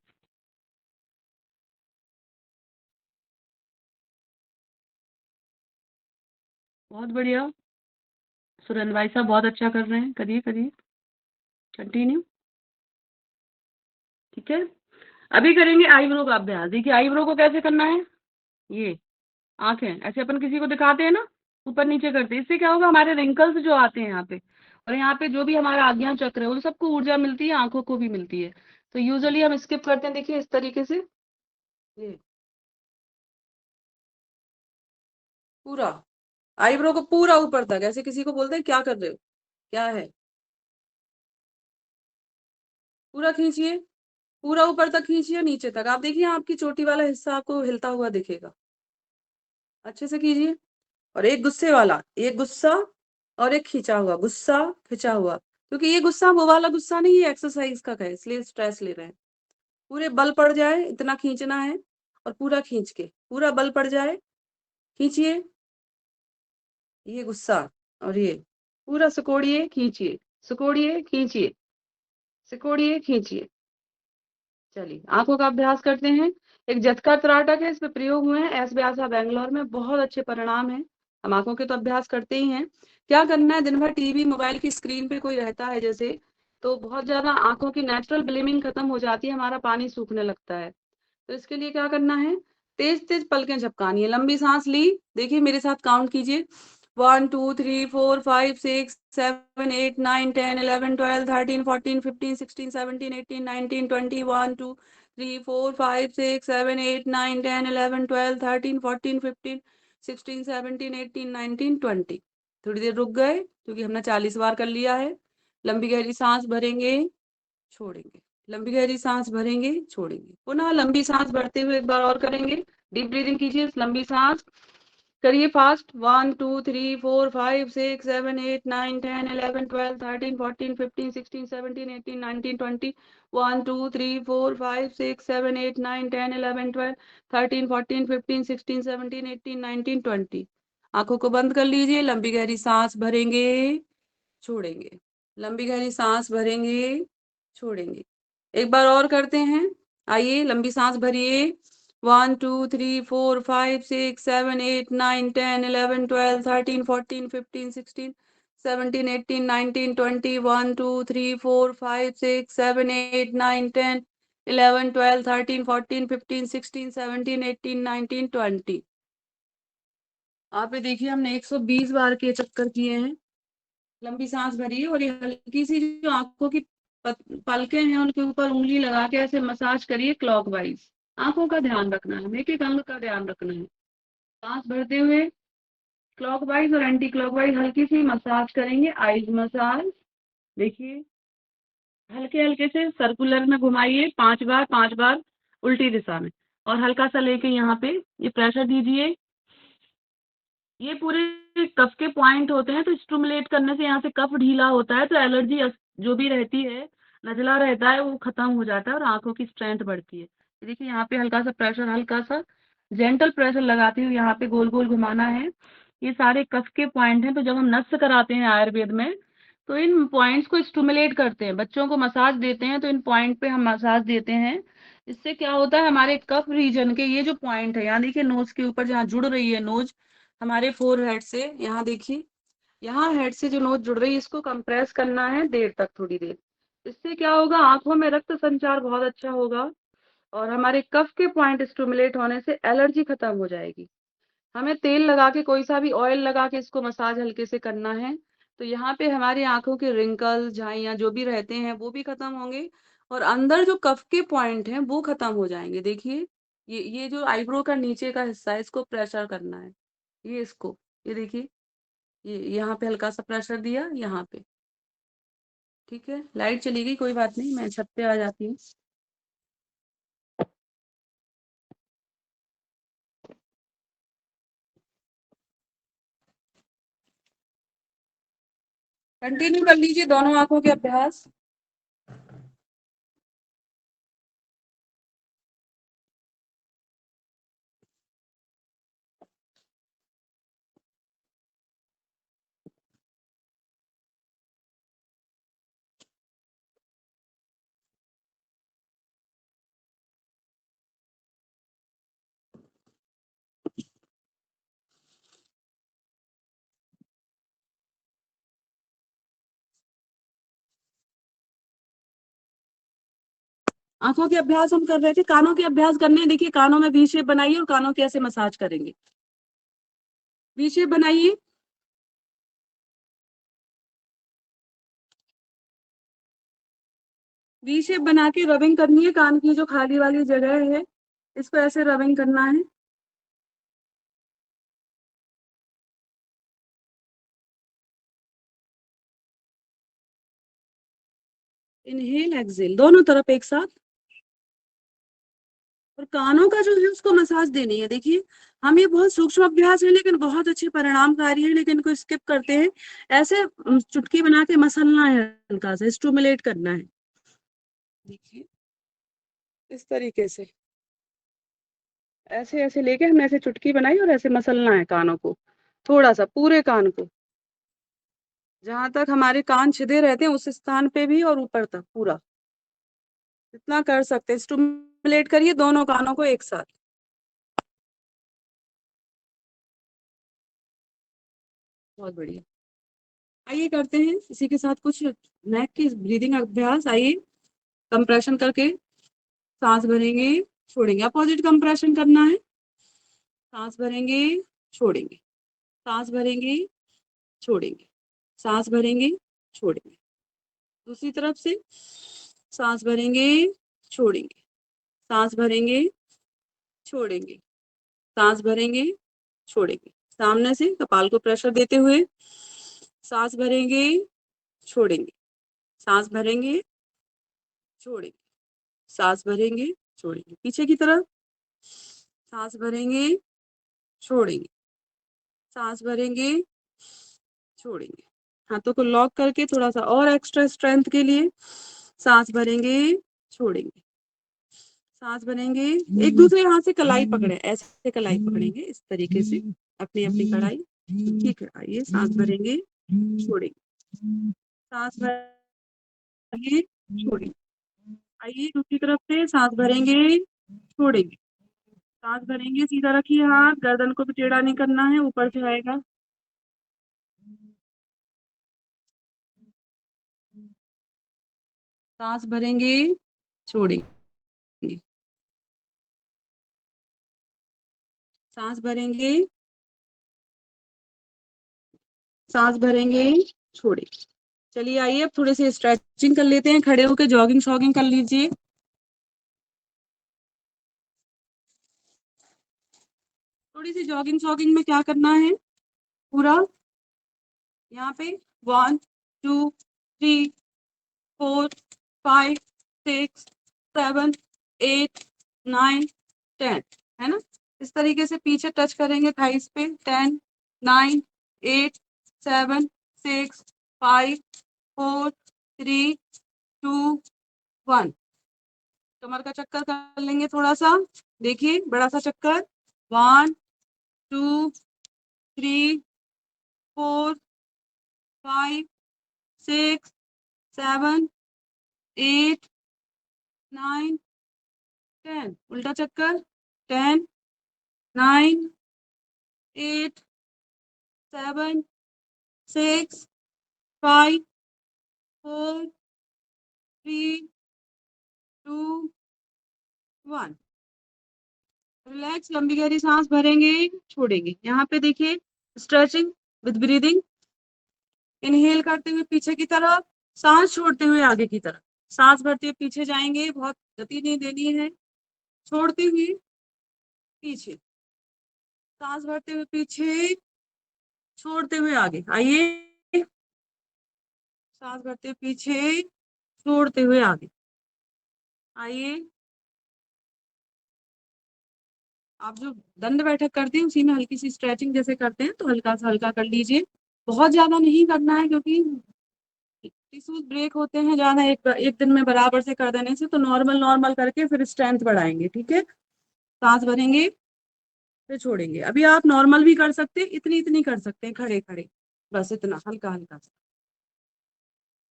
बहुत बढ़िया, सुरेंद्र भाई साहब बहुत अच्छा कर रहे हैं, करिए करिए, कंटिन्यू। ठीक है, अभी करेंगे आईब्रो का अभ्यास। देखिए आईब्रो को कैसे करना है, ये आंखें ऐसे अपन किसी को दिखाते हैं ना, ऊपर नीचे करते हैं, इससे क्या होगा, हमारे रिंकल्स जो आते हैं यहाँ पे, और यहाँ पे जो भी हमारा आज्ञा चक्र है, उन सबको ऊर्जा मिलती है, आंखों को भी मिलती है। तो यूजुअली हम स्किप करते हैं, देखिए इस तरीके से, ये पूरा आईब्रो को पूरा ऊपर तक, ऐसे किसी को बोलते हैं क्या कर रहे हो, क्या है, पूरा खींचिए, पूरा ऊपर तक खींचिए, नीचे तक। आप देखिए आपकी चोटी वाला हिस्सा आपको हिलता हुआ दिखेगा। अच्छे से कीजिए। और एक गुस्से वाला, एक गुस्सा और एक खींचा हुआ, गुस्सा खिंचा हुआ, क्योंकि ये गुस्सा वो वाला गुस्सा नहीं, ये एक्सरसाइज का है, इसलिए स्ट्रेस ले रहे हैं। पूरे बल पड़ जाए इतना खींचना है, और पूरा खींच के पूरा बल पड़ जाए, खींचिए। ये गुस्सा और ये पूरा सिकोड़िए, खींचिए, सिकोड़िए, खींचिए, सिकोड़िए, खींचिए। चलिए आंखों का अभ्यास करते हैं। एक झटका त्राटक है, इस पे प्रयोग हुए हैं एस व्यासा बैंगलोर में, बहुत अच्छे परिणाम हैं। हम आंखों के तो अभ्यास करते ही हैं। क्या करना है, दिन भर टीवी मोबाइल की स्क्रीन पे कोई रहता है जैसे, तो बहुत ज्यादा आंखों की नेचुरल ब्लिमिंग खत्म हो जाती है, हमारा पानी सूखने लगता है। तो इसके लिए क्या करना है, तेज तेज पलकें झपकानी है। लंबी सांस ली, देखिए मेरे साथ काउंट कीजिए, 1 2 3 4 5 6 7 8 9 10 11 12 13 14 15 16 17 18 19 20 1 2 3 4 5 6 7 8 9 10 11 12 13 14 15 16 17 18 19 20। थोड़ी देर रुक गए क्योंकि हमने 40 बार कर लिया है। लंबी गहरी सांस भरेंगे, छोड़ेंगे, लंबी गहरी सांस भरेंगे, छोड़ेंगे, पुनः लंबी सांस भरते हुए एक बार और करेंगे। डीप ब्रीदिंग कीजिए, लंबी सांस करिए फास्ट। 1 2 3 4 5 6 7 8 9 10 11 12 13 14 15 16 17 18 19 20 1 2 3 4 5 6 7 8 9 10 11 12 13 14 15 16 17 18 19 20। आंखों को बंद कर लीजिए, लंबी गहरी सांस भरेंगे, छोड़ेंगे, लंबी गहरी सांस भरेंगे, छोड़ेंगे। एक बार और करते हैं, आइए लंबी सांस भरिए। 1 2 3 4 5 6 7 8 9 10 11 12 13 14 15 16 17 18 19 20 1 2 3 4 5 6 7 8 9 10 11 12 13 14 15 16 17 18 19 20। आप ये देखिए हमने 120 बार के चक्कर किए हैं। लंबी सांस भरिए और ये हल्की सी जो आंखों की पलकें हैं उनके ऊपर उंगली लगा के ऐसे मसाज करिए क्लॉकवाइज। आंखों का ध्यान रखना है, एक एक अंग का ध्यान रखना है। सांस भरते हुए क्लॉकवाइज और एंटी क्लॉकवाइज हल्की सी मसाज करेंगे, आईज मसाज। देखिए हल्के हल्के से सर्कुलर में घुमाइए 5 बार 5 बार उल्टी दिशा में, और हल्का सा लेके यहाँ पे ये प्रेशर दीजिए। ये पूरे कफ के पॉइंट होते हैं, तो स्टिमुलेट करने से यहाँ से कफ ढीला होता है, तो एलर्जी जो भी रहती है, नजला रहता है, वो खत्म हो जाता है और आंखों की स्ट्रेंथ बढ़ती है। देखिए यहाँ पे हल्का सा प्रेशर, हल्का सा जेंटल प्रेशर लगाते हुए यहाँ पे गोल गोल घुमाना है। ये सारे कफ के पॉइंट हैं, तो जब हम नस कराते हैं आयुर्वेद में तो इन पॉइंट्स को स्टिमुलेट करते हैं, बच्चों को मसाज देते हैं तो इन पॉइंट पे हम मसाज देते हैं। इससे क्या होता है, हमारे कफ रीजन के ये जो पॉइंट है, यहाँ देखिए नोज के ऊपर जहाँ जुड़ रही है नोज हमारे फोरहेड से, यहाँ देखिए यहाँ हेड से जो नोज जुड़ रही है इसको कंप्रेस करना है देर तक, थोड़ी देर। इससे क्या होगा, आंखों में रक्त संचार बहुत अच्छा होगा और हमारे कफ के पॉइंट स्टिमुलेट होने से एलर्जी खत्म हो जाएगी। हमें तेल लगा के, कोई सा भी ऑयल लगा के इसको मसाज हल्के से करना है, तो यहाँ पे हमारी आंखों के रिंकल, झाइयाँ जो भी रहते हैं वो भी खत्म होंगे और अंदर जो कफ के पॉइंट हैं वो खत्म हो जाएंगे। देखिए ये जो आईब्रो का नीचे का हिस्सा है इसको प्रेशर करना है, ये इसको, ये देखिए ये यहाँ पे हल्का सा प्रेशर दिया यहाँ पे। ठीक है, लाइट चली गई, कोई बात नहीं, मैं छत पे आ जाती हूँ। कंटिन्यू कर लीजिए दोनों आंखों के अभ्यास। आंखों के अभ्यास हम कर रहे थे, कानों के अभ्यास करने हैं। देखिए कानों में वी शेप बनाइए और कानों के ऐसे मसाज करेंगे। वी शेप बनाइए, वी शेप बना के रबिंग करनी है, कान की जो खाली वाली जगह है इसको ऐसे रबिंग करना है। इनहेल एक्सेल दोनों तरफ एक साथ। और कानों का जो है उसको मसाज देनी है। देखिए, हम ये बहुत सूक्ष्म अभ्यास है लेकिन बहुत अच्छे परिणामकारी है, लेकिन इनको स्किप करते हैं। ऐसे चुटकी बना के मसलना है, हल्का सा स्टिमुलेट करना है। देखिए, इस तरीके से ऐसे ऐसे लेके हमने ऐसे चुटकी बनाई और ऐसे मसलना है कानों को, थोड़ा सा पूरे कान को, जहां तक हमारे कान छिदे रहते हैं उस स्थान पे भी और ऊपर तक पूरा, इतना कर सकते हैं। स्टिमुलेट करिए दोनों कानों को एक साथ। बहुत बढ़िया। आइए करते हैं इसी के साथ कुछ नेक की ब्रीदिंग अभ्यास। आइए, कंप्रेशन करके सांस भरेंगे, छोड़ेंगे। अपोजिट कंप्रेशन करना है। सांस भरेंगे, छोड़ेंगे, सांस भरेंगे, छोड़ेंगे, सांस भरेंगे, छोड़ेंगे। दूसरी तरफ से सांस भरेंगे, छोड़ेंगे, सांस भरेंगे, छोड़ेंगे, सांस भरेंगे, छोड़ेंगे। सामने से कपाल को प्रेशर देते हुए सांस भरेंगे, छोड़ेंगे, सांस भरेंगे, छोड़ेंगे, सांस भरेंगे, छोड़ेंगे। पीछे की तरफ सांस भरेंगे, छोड़ेंगे, सांस भरेंगे, छोड़ेंगे। हाथों को लॉक करके थोड़ा सा और एक्स्ट्रा स्ट्रेंथ के लिए सांस भरेंगे, छोड़ेंगे, सांस भरेंगे। एक दूसरे हाथ से कलाई पकड़े, ऐसे कलाई पकड़ेंगे इस तरीके से, अपनी अपनी कलाई। ठीक है, आइए सांस भरेंगे, छोड़ेंगे, सांस भरेंगे, छोड़ेंगे। आइए दूसरी तरफ से सांस भरेंगे, छोड़ेंगे, सांस भरेंगे। सीधा रखिए हाथ, गर्दन को भी टेढ़ा नहीं करना है, ऊपर से आएगा। सांस भरेंगे, छोड़ेंगे, सांस भरेंगे, सांस भरेंगे, छोड़ेंगे। चलिए आइए अब थोड़े से स्ट्रेचिंग कर लेते हैं। खड़े होकर जॉगिंग शॉगिंग कर लीजिए। थोड़ी सी जॉगिंग शॉगिंग में क्या करना है, पूरा यहाँ पे 1 2 3 4 5 6 7 8 9 10, है ना। इस तरीके से पीछे टच करेंगे थाइस पे। 10 9 8 7 6 5 4 3 2 1। कमर का चक्कर कर लेंगे थोड़ा सा। देखिए, बड़ा सा चक्कर। 1 2 3 4 5 6 7 8 9 10। उल्टा चक्कर। 10 9 8 7 6 5 4 3 2 1। रिलैक्स, लंबी गहरी सांस भरेंगे, छोड़ेंगे। यहाँ पे देखिए, स्ट्रेचिंग विद ब्रीदिंग। इनहेल करते हुए पीछे की तरफ, सांस छोड़ते हुए आगे की तरफ। सांस भरते हुए पीछे जाएंगे, बहुत गति नहीं देनी है। छोड़ते हुए पीछे, सांस भरते हुए पीछे, छोड़ते हुए आगे। आइए, सांस भरते हुए पीछे, छोड़ते हुए आगे। आइए, आप जो दंड बैठक करते हैं उसी में हल्की सी स्ट्रेचिंग जैसे करते हैं, तो हल्का सा हल्का कर लीजिए। बहुत ज्यादा नहीं करना है क्योंकि टिश्यूज ब्रेक होते हैं ज्यादा एक दिन में बराबर से कर देने से। तो नॉर्मल नॉर्मल करके फिर स्ट्रेंथ बढ़ाएंगे। ठीक है, सांस भरेंगे, फिर छोड़ेंगे। अभी आप नॉर्मल भी कर सकते हैं, इतनी इतनी कर सकते हैं, खड़े खड़े, बस इतना हल्का हल्का सा।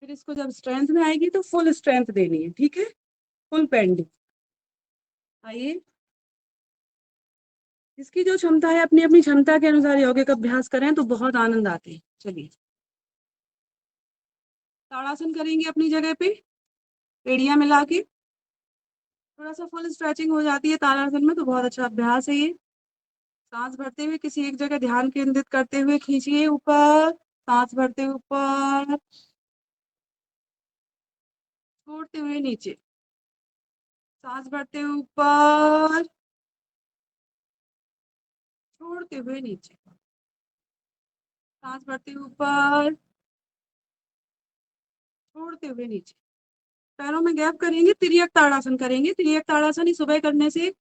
फिर इसको जब स्ट्रेंथ में आएगी तो फुल स्ट्रेंथ देनी है। ठीक है, फुल पेंडिंग। आइए, इसकी जो क्षमता है अपनी अपनी क्षमता के अनुसार योगिक अभ्यास करें तो बहुत आनंद आते हैं। चलिए, ताड़ासन करेंगे अपनी जगह पे, एड़ियां मिला के। थोड़ा सा फुल स्ट्रेचिंग हो जाती है ताड़ासन में, तो बहुत अच्छा अभ्यास है ये। सांस भरते हुए किसी एक जगह ध्यान केंद्रित करते हुए खींचिए ऊपर, सांस भरते हुए ऊपर, छोड़ते हुए नीचे, सांस भरते हुए ऊपर, छोड़ते हुए नीचे, सांस भरते हुए ऊपर, छोड़ते हुए नीचे। पैरों में गैप करेंगे, तिर्यक ताड़ासन करेंगे। तिर्यक ताड़ासन ही सुबह करने से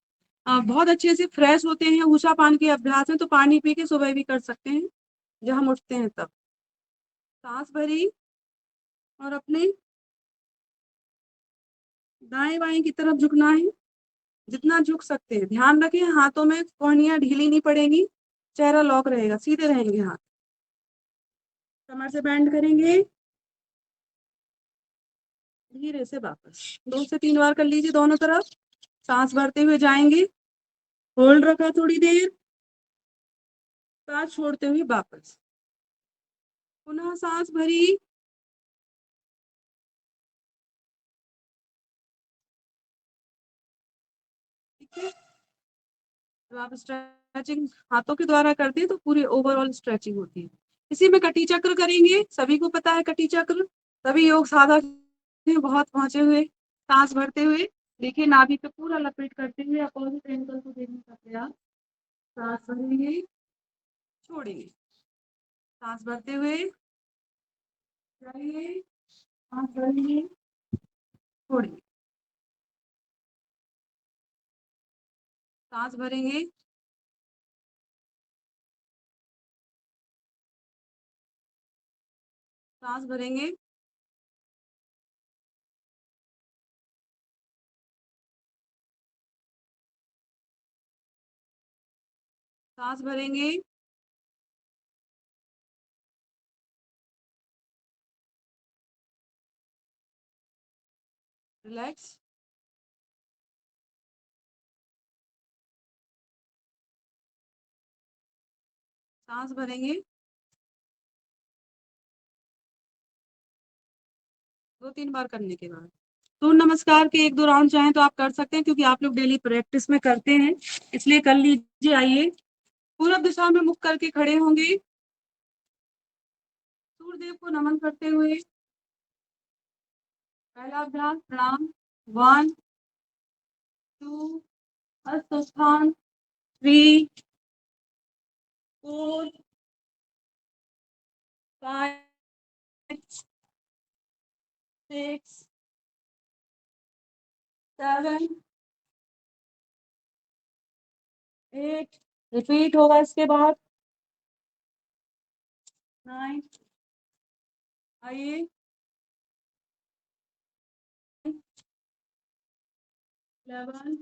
बहुत अच्छे से फ्रेश होते हैं। ऊषा पान के अभ्यास में तो पानी पी के सुबह भी कर सकते हैं जब हम उठते हैं तब। सांस भरी और अपने दाएं बाएं की तरफ झुकना है, जितना झुक सकते हैं। ध्यान रखें हाथों में कोहनियां ढीली नहीं पड़ेगी, चेहरा लॉक रहेगा, सीधे रहेंगे हाथ। कमर से बैंड करेंगे, धीरे से वापस 2 से 3 बार कर लीजिए दोनों तरफ। सांस भरते हुए जाएंगे, होल्ड रखा थोड़ी देर, सांस छोड़ते हुए वापस, पुनः सांस भरी, ठीक है। जब आप स्ट्रेचिंग हाथों के द्वारा करते हैं तो पूरी ओवरऑल स्ट्रेचिंग होती है। इसी में कटी चक्र करेंगे, सभी को पता है कटी चक्र, सभी योग साधक हैं बहुत पहुंचे हुए। सांस भरते हुए देखिए, नाभि पे पूरा लपेट करते हुए अपोजिट एंगल को देखने का प्रयास। सांस भरेंगे, छोड़ेंगे, सांस भरते हुए जाइए, सांस भरेंगे, छोड़ेंगे, सांस भरेंगे, सांस भरेंगे, सांस भरेंगे, रिलैक्स, सांस भरेंगे। 2-3 बार करने के बाद सूर्य नमस्कार के 1-2 राउंड चाहें तो आप कर सकते हैं, क्योंकि आप लोग डेली प्रैक्टिस में करते हैं, इसलिए कर लीजिए। आइए, पूरब दिशा में मुख करके खड़े होंगे, सूर्यदेव को नमन करते हुए। पहला अभ्यास प्रणाम। 1 2 हस्तस्थान, 3 4 5 6 7 8, रिपीट होगा इसके बाद 9। आइए, 11।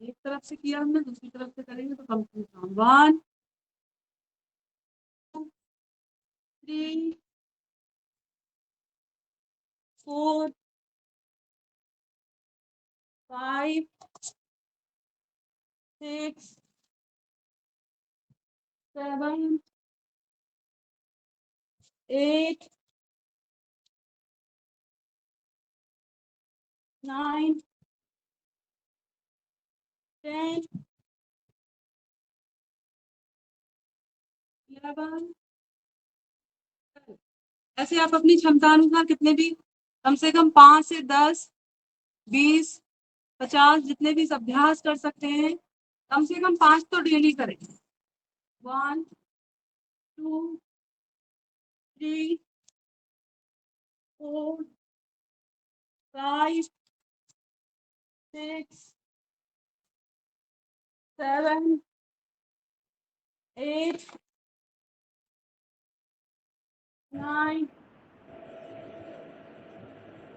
एक तरफ से किया हमने, दूसरी तरफ से करेंगे तो कंप्लीट। 1 2 3 4 5 6 7 8 9 10 11। ऐसे आप अपनी क्षमता अनुसार कितने भी, कम से कम 5 से 10 20 50 जितने भी अभ्यास कर सकते हैं, कम से कम 5 तो डेली करें। 1 2 3 4 5 6 7 8 9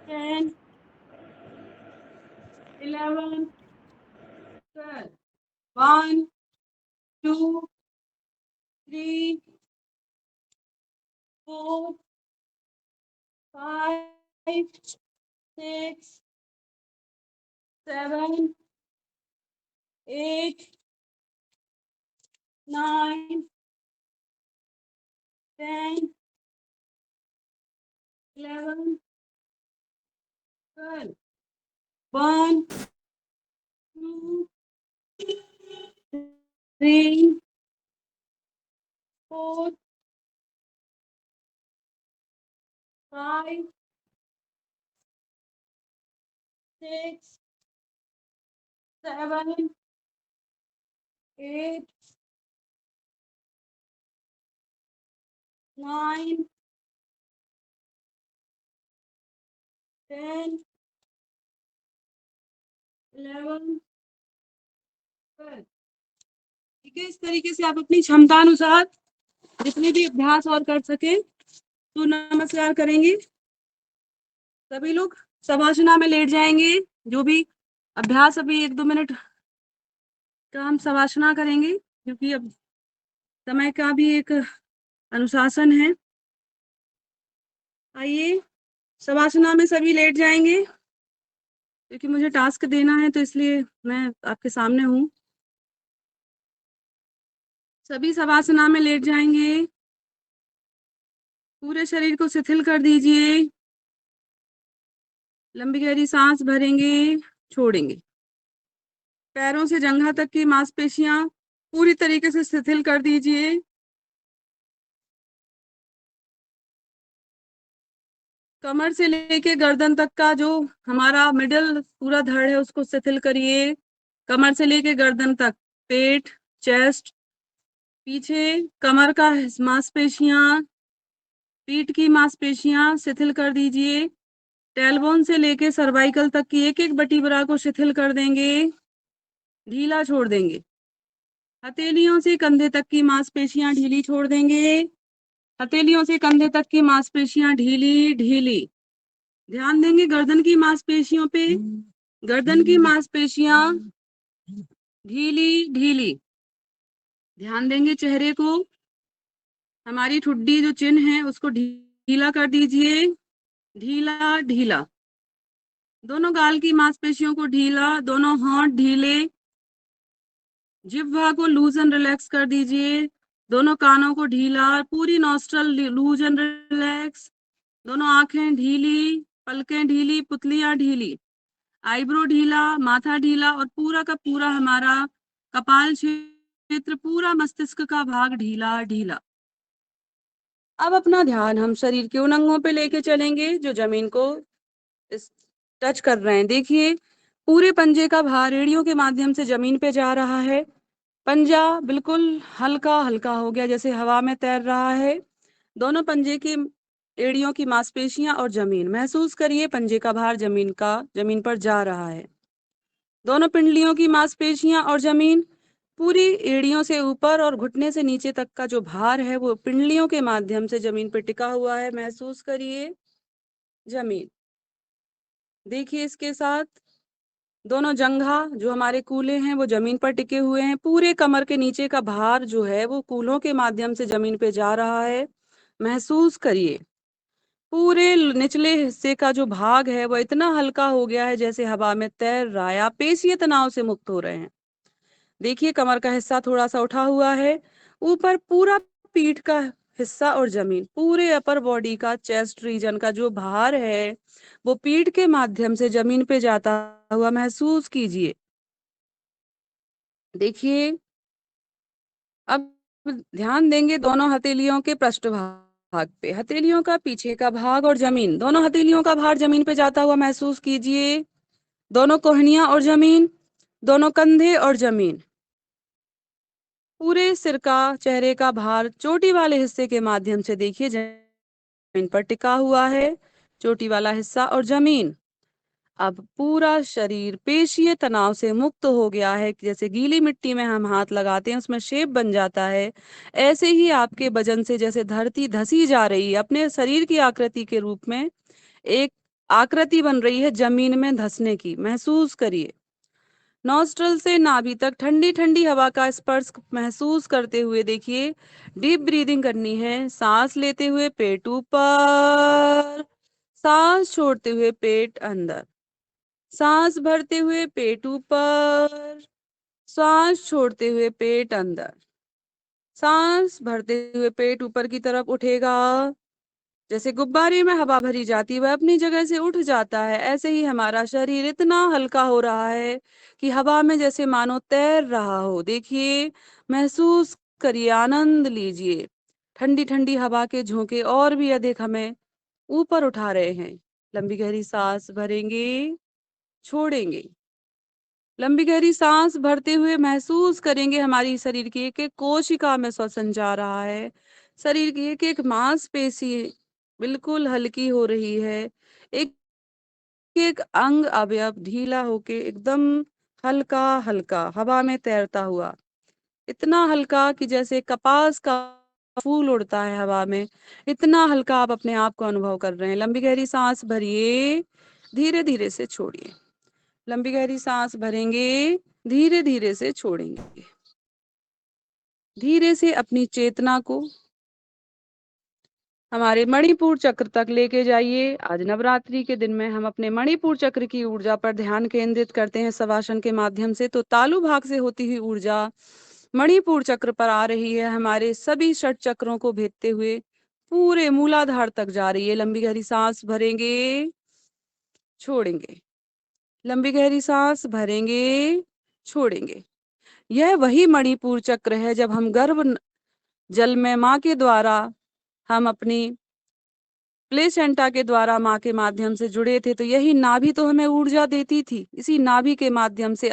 10 11 12। 1 2 3 4 5 6 7 8 9 10 11 12। 1 2 3 4 5 6 7 8 9 10 11, 12। ठीक है, इस तरीके से आप अपनी क्षमता अनुसार जितने भी अभ्यास और कर सके तो नमस्कार करेंगे। सभी लोग शवासना में लेट जाएंगे। जो भी अभ्यास अभी 1-2 मिनट का हम शवासना करेंगे, क्योंकि अब समय का भी एक अनुशासन है। आइए, शवासना में सभी लेट जाएंगे, क्योंकि मुझे टास्क देना है तो इसलिए मैं आपके सामने हूँ। सभी शवासना में लेट जाएंगे। पूरे शरीर को शिथिल कर दीजिए। लंबी गहरी सांस भरेंगे, छोड़ेंगे। पैरों से जंघा तक की मांसपेशियां पूरी तरीके से शिथिल कर दीजिए। कमर से लेके गर्दन तक का जो हमारा मिडल पूरा धड़ है उसको शिथिल करिए। कमर से लेके गर्दन तक, पेट, चेस्ट, पीछे कमर का मांसपेशियां, पीठ की मांसपेशियां शिथिल कर दीजिए। टेलबोन से लेके सर्वाइकल तक की एक एक बटीबरा को शिथिल कर देंगे, ढीला छोड़ देंगे। हथेलियों से कंधे तक की मांसपेशियां ढीली छोड़ देंगे। हथेलियों से कंधे तक की मांसपेशियां ढीली ढीली। ध्यान देंगे गर्दन की मांसपेशियों पे। गर्दन की मांसपेशियां ढीली ढीली। ध्यान देंगे चेहरे को। हमारी ठुड्डी जो चिन्ह है उसको ढीला कर दीजिए, ढीला ढीला। दोनों गाल की मांसपेशियों को ढीला, दोनों होंठ ढीले। जिह्वा को लूज एंड रिलैक्स कर दीजिए। दोनों कानों को ढीला, पूरी नॉस्ट्रल लूज एंड रिलैक्स। दोनों आंखें ढीली, पलकें ढीली, पुतलियां ढीली। आईब्रो ढीला, माथा ढीला और पूरा का पूरा हमारा कपाल क्षेत्र, पूरा मस्तिष्क का भाग ढीला ढीला। अब अपना ध्यान हम शरीर के उन अंगों पे लेके चलेंगे जो जमीन को टच कर रहे हैं। देखिए, पूरे पंजे का भार एड़ियों के माध्यम से जमीन पे जा रहा है। पंजा बिल्कुल हल्का हल्का हो गया, जैसे हवा में तैर रहा है। दोनों पंजे की एड़ियों की मांसपेशियां और जमीन महसूस करिए। पंजे का भार जमीन पर जा रहा है। दोनों पिंडलियों की मांसपेशियां और जमीन, पूरी एड़ियों से ऊपर और घुटने से नीचे तक का जो भार है वो पिंडलियों के माध्यम से जमीन पर टिका हुआ है। महसूस करिए जमीन। देखिए, इसके साथ दोनों जंघा जो हमारे कूल्हे हैं वो जमीन पर टिके हुए हैं। पूरे कमर के नीचे का भार जो है वो कूल्हों के माध्यम से जमीन पे जा रहा है। महसूस करिए। पूरे निचले हिस्से का जो भाग है वो इतना हल्का हो गया है जैसे हवा में तैर रहा है। आप पेशीय तनाव से मुक्त हो रहे हैं। देखिए, कमर का हिस्सा थोड़ा सा उठा हुआ है। ऊपर पूरा पीठ का हिस्सा और जमीन, पूरे अपर बॉडी का, चेस्ट रीजन का जो भार है वो पीठ के माध्यम से जमीन पे जाता हुआ महसूस कीजिए। देखिए, अब ध्यान देंगे दोनों हथेलियों के पृष्ठभाग पे। हथेलियों का पीछे का भाग और जमीन, दोनों हथेलियों का भार जमीन पे जाता हुआ महसूस कीजिए। दोनों कोहनियां और जमीन, दोनों कंधे और जमीन। पूरे सिर का, चेहरे का भार चोटी वाले हिस्से के माध्यम से देखिए जमीन पर टिका हुआ है। चोटी वाला हिस्सा और जमीन। अब पूरा शरीर पेशीय तनाव से मुक्त हो गया है। जैसे गीली मिट्टी में हम हाथ लगाते हैं उसमें शेप बन जाता है, ऐसे ही आपके वजन से जैसे धरती धसी जा रही है, अपने शरीर की आकृति के रूप में एक आकृति बन रही है जमीन में धसने की। महसूस करिए। नॉस्ट्रल से नाभि तक ठंडी ठंडी हवा का स्पर्श महसूस करते हुए देखिए। डीप ब्रीदिंग करनी है। सांस लेते हुए पेट ऊपर, सांस छोड़ते हुए पेट अंदर। सांस भरते हुए पेट ऊपर, सांस छोड़ते हुए पेट अंदर। सांस भरते हुए पेट ऊपर की तरफ उठेगा। जैसे गुब्बारे में हवा भरी जाती है वह अपनी जगह से उठ जाता है, ऐसे ही हमारा शरीर इतना हल्का हो रहा है कि हवा में जैसे मानो तैर रहा हो। देखिए, महसूस करिए, आनंद लीजिए। ठंडी ठंडी हवा के झोंके और भी अधिक हमें ऊपर उठा रहे हैं। लंबी गहरी सांस भरेंगे, छोड़ेंगे। लंबी गहरी सांस भरते हुए महसूस करेंगे हमारी शरीर की एक एक कोशिका में श्वसन जा रहा है। शरीर की एक एक मांसपेशी बिल्कुल हल्की हो रही है। एक एक अंग अवयव ढीला होके एकदम हल्का हल्का हवा में तैरता हुआ, इतना हल्का कि जैसे कपास का फूल उड़ता है हवा में, इतना हल्का आप अपने आप को अनुभव कर रहे हैं। लंबी गहरी सांस भरिए, धीरे धीरे से छोड़िए। लंबी गहरी सांस भरेंगे, धीरे धीरे से छोड़ेंगे। धीरे से अपनी चेतना को हमारे मणिपुर चक्र तक लेके जाइए। आज नवरात्रि के दिन में हम अपने मणिपुर चक्र की ऊर्जा पर ध्यान केंद्रित करते हैं शवासन के माध्यम से। तो तालु भाग से होती हुई ऊर्जा मणिपुर चक्र पर आ रही है, हमारे सभी षट चक्रों को भेदते हुए पूरे मूलाधार तक जा रही है। लंबी गहरी सांस भरेंगे, छोड़ेंगे। लंबी गहरी सांस भरेंगे, छोड़ेंगे। यह वही मणिपुर चक्र है जब हम गर्भ जल में माँ के द्वारा, हम अपनी प्लेसेंटा के द्वारा माँ के माध्यम से जुड़े थे, तो यही नाभि तो हमें ऊर्जा देती थी। इसी नाभि के माध्यम से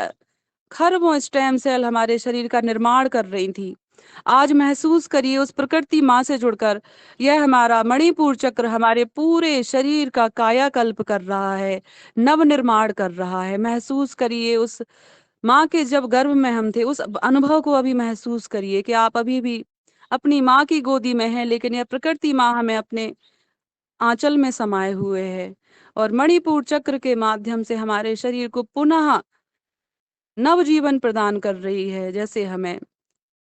खरबों स्टेम सेल हमारे शरीर का निर्माण कर रही थी। आज महसूस करिए उस प्रकृति माँ से जुड़कर, यह हमारा मणिपुर चक्र हमारे पूरे शरीर का कायाकल्प कर रहा है, नव निर्माण कर रहा है। महसूस करिए उस माँ के जब गर्भ में हम थे, उस अनुभव को अभी महसूस करिए कि आप अभी भी अपनी माँ की गोदी में हैं, लेकिन यह प्रकृति माँ हमें अपने आंचल में समाये हुए है और मणिपुर चक्र के माध्यम से हमारे शरीर को पुनः नवजीवन प्रदान कर रही है। जैसे हमें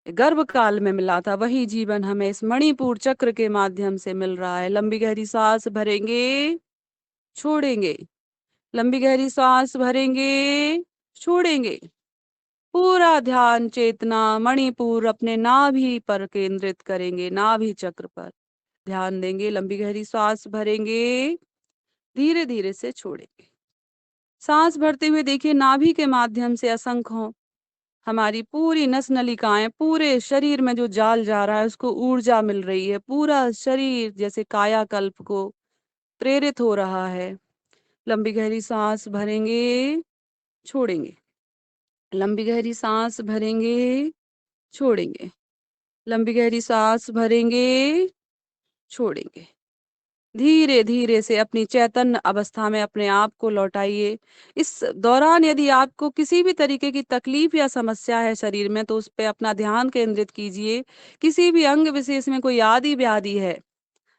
गर्भ काल में मिला था, वही जीवन हमें इस मणिपुर चक्र के माध्यम से मिल रहा है। लंबी गहरी सांस भरेंगे, छोड़ेंगे। लंबी गहरी सांस भरेंगे, छोड़ेंगे। पूरा ध्यान चेतना मणिपुर अपने नाभि पर केंद्रित करेंगे, नाभि चक्र पर ध्यान देंगे। लंबी गहरी सांस भरेंगे, धीरे धीरे से छोड़ेंगे। सांस भरते हुए देखिए नाभि के माध्यम से असंख्यों हमारी पूरी नस नलिकाएं, पूरे शरीर में जो जाल जा रहा है उसको ऊर्जा मिल रही है। पूरा शरीर जैसे कायाकल्प को प्रेरित हो रहा है। लंबी गहरी सांस भरेंगे, छोड़ेंगे। लंबी गहरी सांस भरेंगे, छोड़ेंगे। लंबी गहरी सांस भरेंगे, छोड़ेंगे। धीरे धीरे से अपनी चैतन्य अवस्था में अपने आप को लौटाइए। इस दौरान यदि आपको किसी भी तरीके की तकलीफ या समस्या है शरीर में, तो उस पे अपना ध्यान केंद्रित कीजिए। किसी भी अंग विशेष में कोई आदि व्याधि है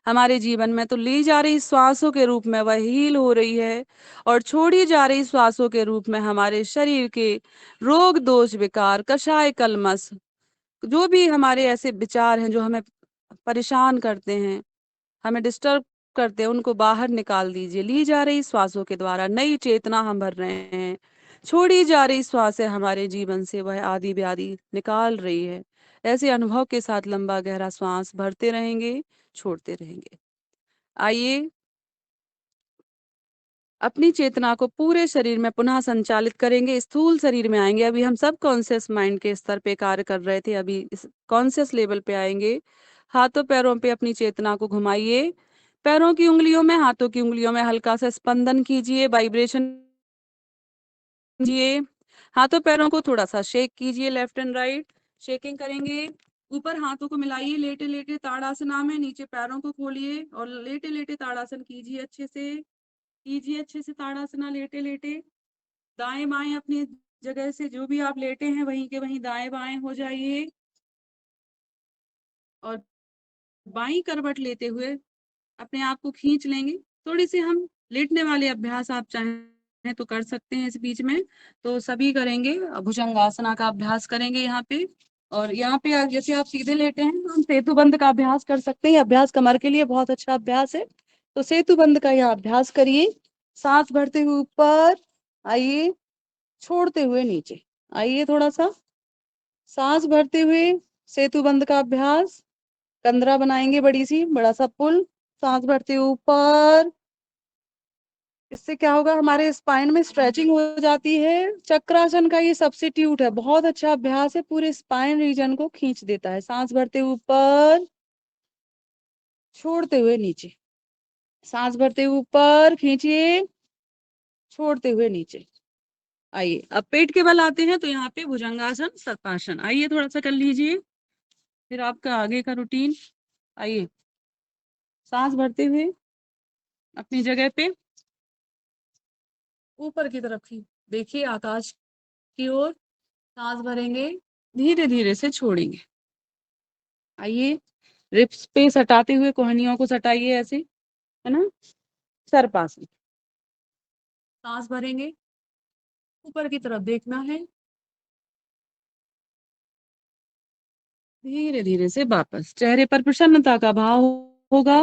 हमारे जीवन में, तो ली जा रही श्वासों के रूप में वह हील हो रही है और छोड़ी जा रही श्वासों के रूप में हमारे शरीर के रोग दोष विकार कषाय कलमस, जो भी हमारे ऐसे विचार हैं जो हमें परेशान करते हैं, हमें डिस्टर्ब करते हैं, उनको बाहर निकाल दीजिए। ली जा रही श्वासों के द्वारा नई चेतना हम भर रहे हैं। छोड़ी जा रही श्वासें हमारे जीवन से वह आदि व्याधि निकाल रही है। ऐसे अनुभव के साथ लंबा गहरा श्वास भरते रहेंगे, छोड़ते रहेंगे। आइए अपनी चेतना को पूरे शरीर में पुनः संचालित करेंगे। स्थूल शरीर में आएंगे। अभी हम सब कॉन्शियस माइंड के स्तर पे कार्य कर रहे थे, अभी इस कॉन्शियस लेवल पे आएंगे। हाथों पैरों पे अपनी चेतना को घुमाइए। पैरों की उंगलियों में, हाथों की उंगलियों में हल्का सा स्पंदन कीजिए, वाइब्रेशन कीजिए। हाथों पैरों को थोड़ा सा शेक कीजिए, लेफ्ट एंड राइट शेकिंग करेंगे। ऊपर हाथों को मिलाइए, लेटे लेटे ताड़ासना में। नीचे पैरों को खोलिए और लेटे लेटे ताड़ासन कीजिए। अच्छे से ताड़ासना लेटे लेटे। दाएं बाएं अपनी जगह से जो भी आप लेटे हैं वहीं के वहीं दाएं बाएं हो जाइए और बाईं करवट लेते हुए अपने आप को खींच लेंगे। थोड़ी सी हम लेटने वाले अभ्यास आप चाहें तो कर सकते हैं इस बीच में, तो सभी करेंगे। भुजंगासना का अभ्यास करेंगे यहाँ पे। और यहाँ पे जैसे आप सीधे लेटे हैं तो हम सेतु बंद का अभ्यास कर सकते हैं। अभ्यास कमर के लिए बहुत अच्छा अभ्यास है, तो सेतु बंद का यहाँ अभ्यास करिए। सांस भरते हुए ऊपर आइए, छोड़ते हुए नीचे आइए। थोड़ा सा सांस भरते हुए सेतु बंद का अभ्यास। कंदरा बनाएंगे बड़ी सी, बड़ा सा पुल। सांस भरते हुए ऊपर। इससे क्या होगा, हमारे स्पाइन में स्ट्रेचिंग हो जाती है। चक्रासन का ये सब्स्टिट्यूट है, बहुत अच्छा अभ्यास है, पूरे स्पाइन रीजन को खींच देता है। सांस भरते हुए ऊपर, छोड़ते हुए नीचे। सांस भरते हुए ऊपर खींचिए, छोड़ते हुए नीचे। आइए अब पेट के बल आते हैं, तो यहाँ पे भुजंगासन सर्पासन आइए थोड़ा सा कर लीजिए, फिर आपका आगे का रूटीन। आइए सांस भरते हुए अपनी जगह पे ऊपर की तरफ की देखिए, आकाश की ओर। सांस भरेंगे, धीरे धीरे से छोड़ेंगे। आइए, रिप्स पे सटाते हुए कोहनियों को सटाइए ऐसे, है ना, सर पास में। सांस भरेंगे, ऊपर की तरफ देखना है, धीरे धीरे से वापस। चेहरे पर प्रसन्नता का भाव होगा।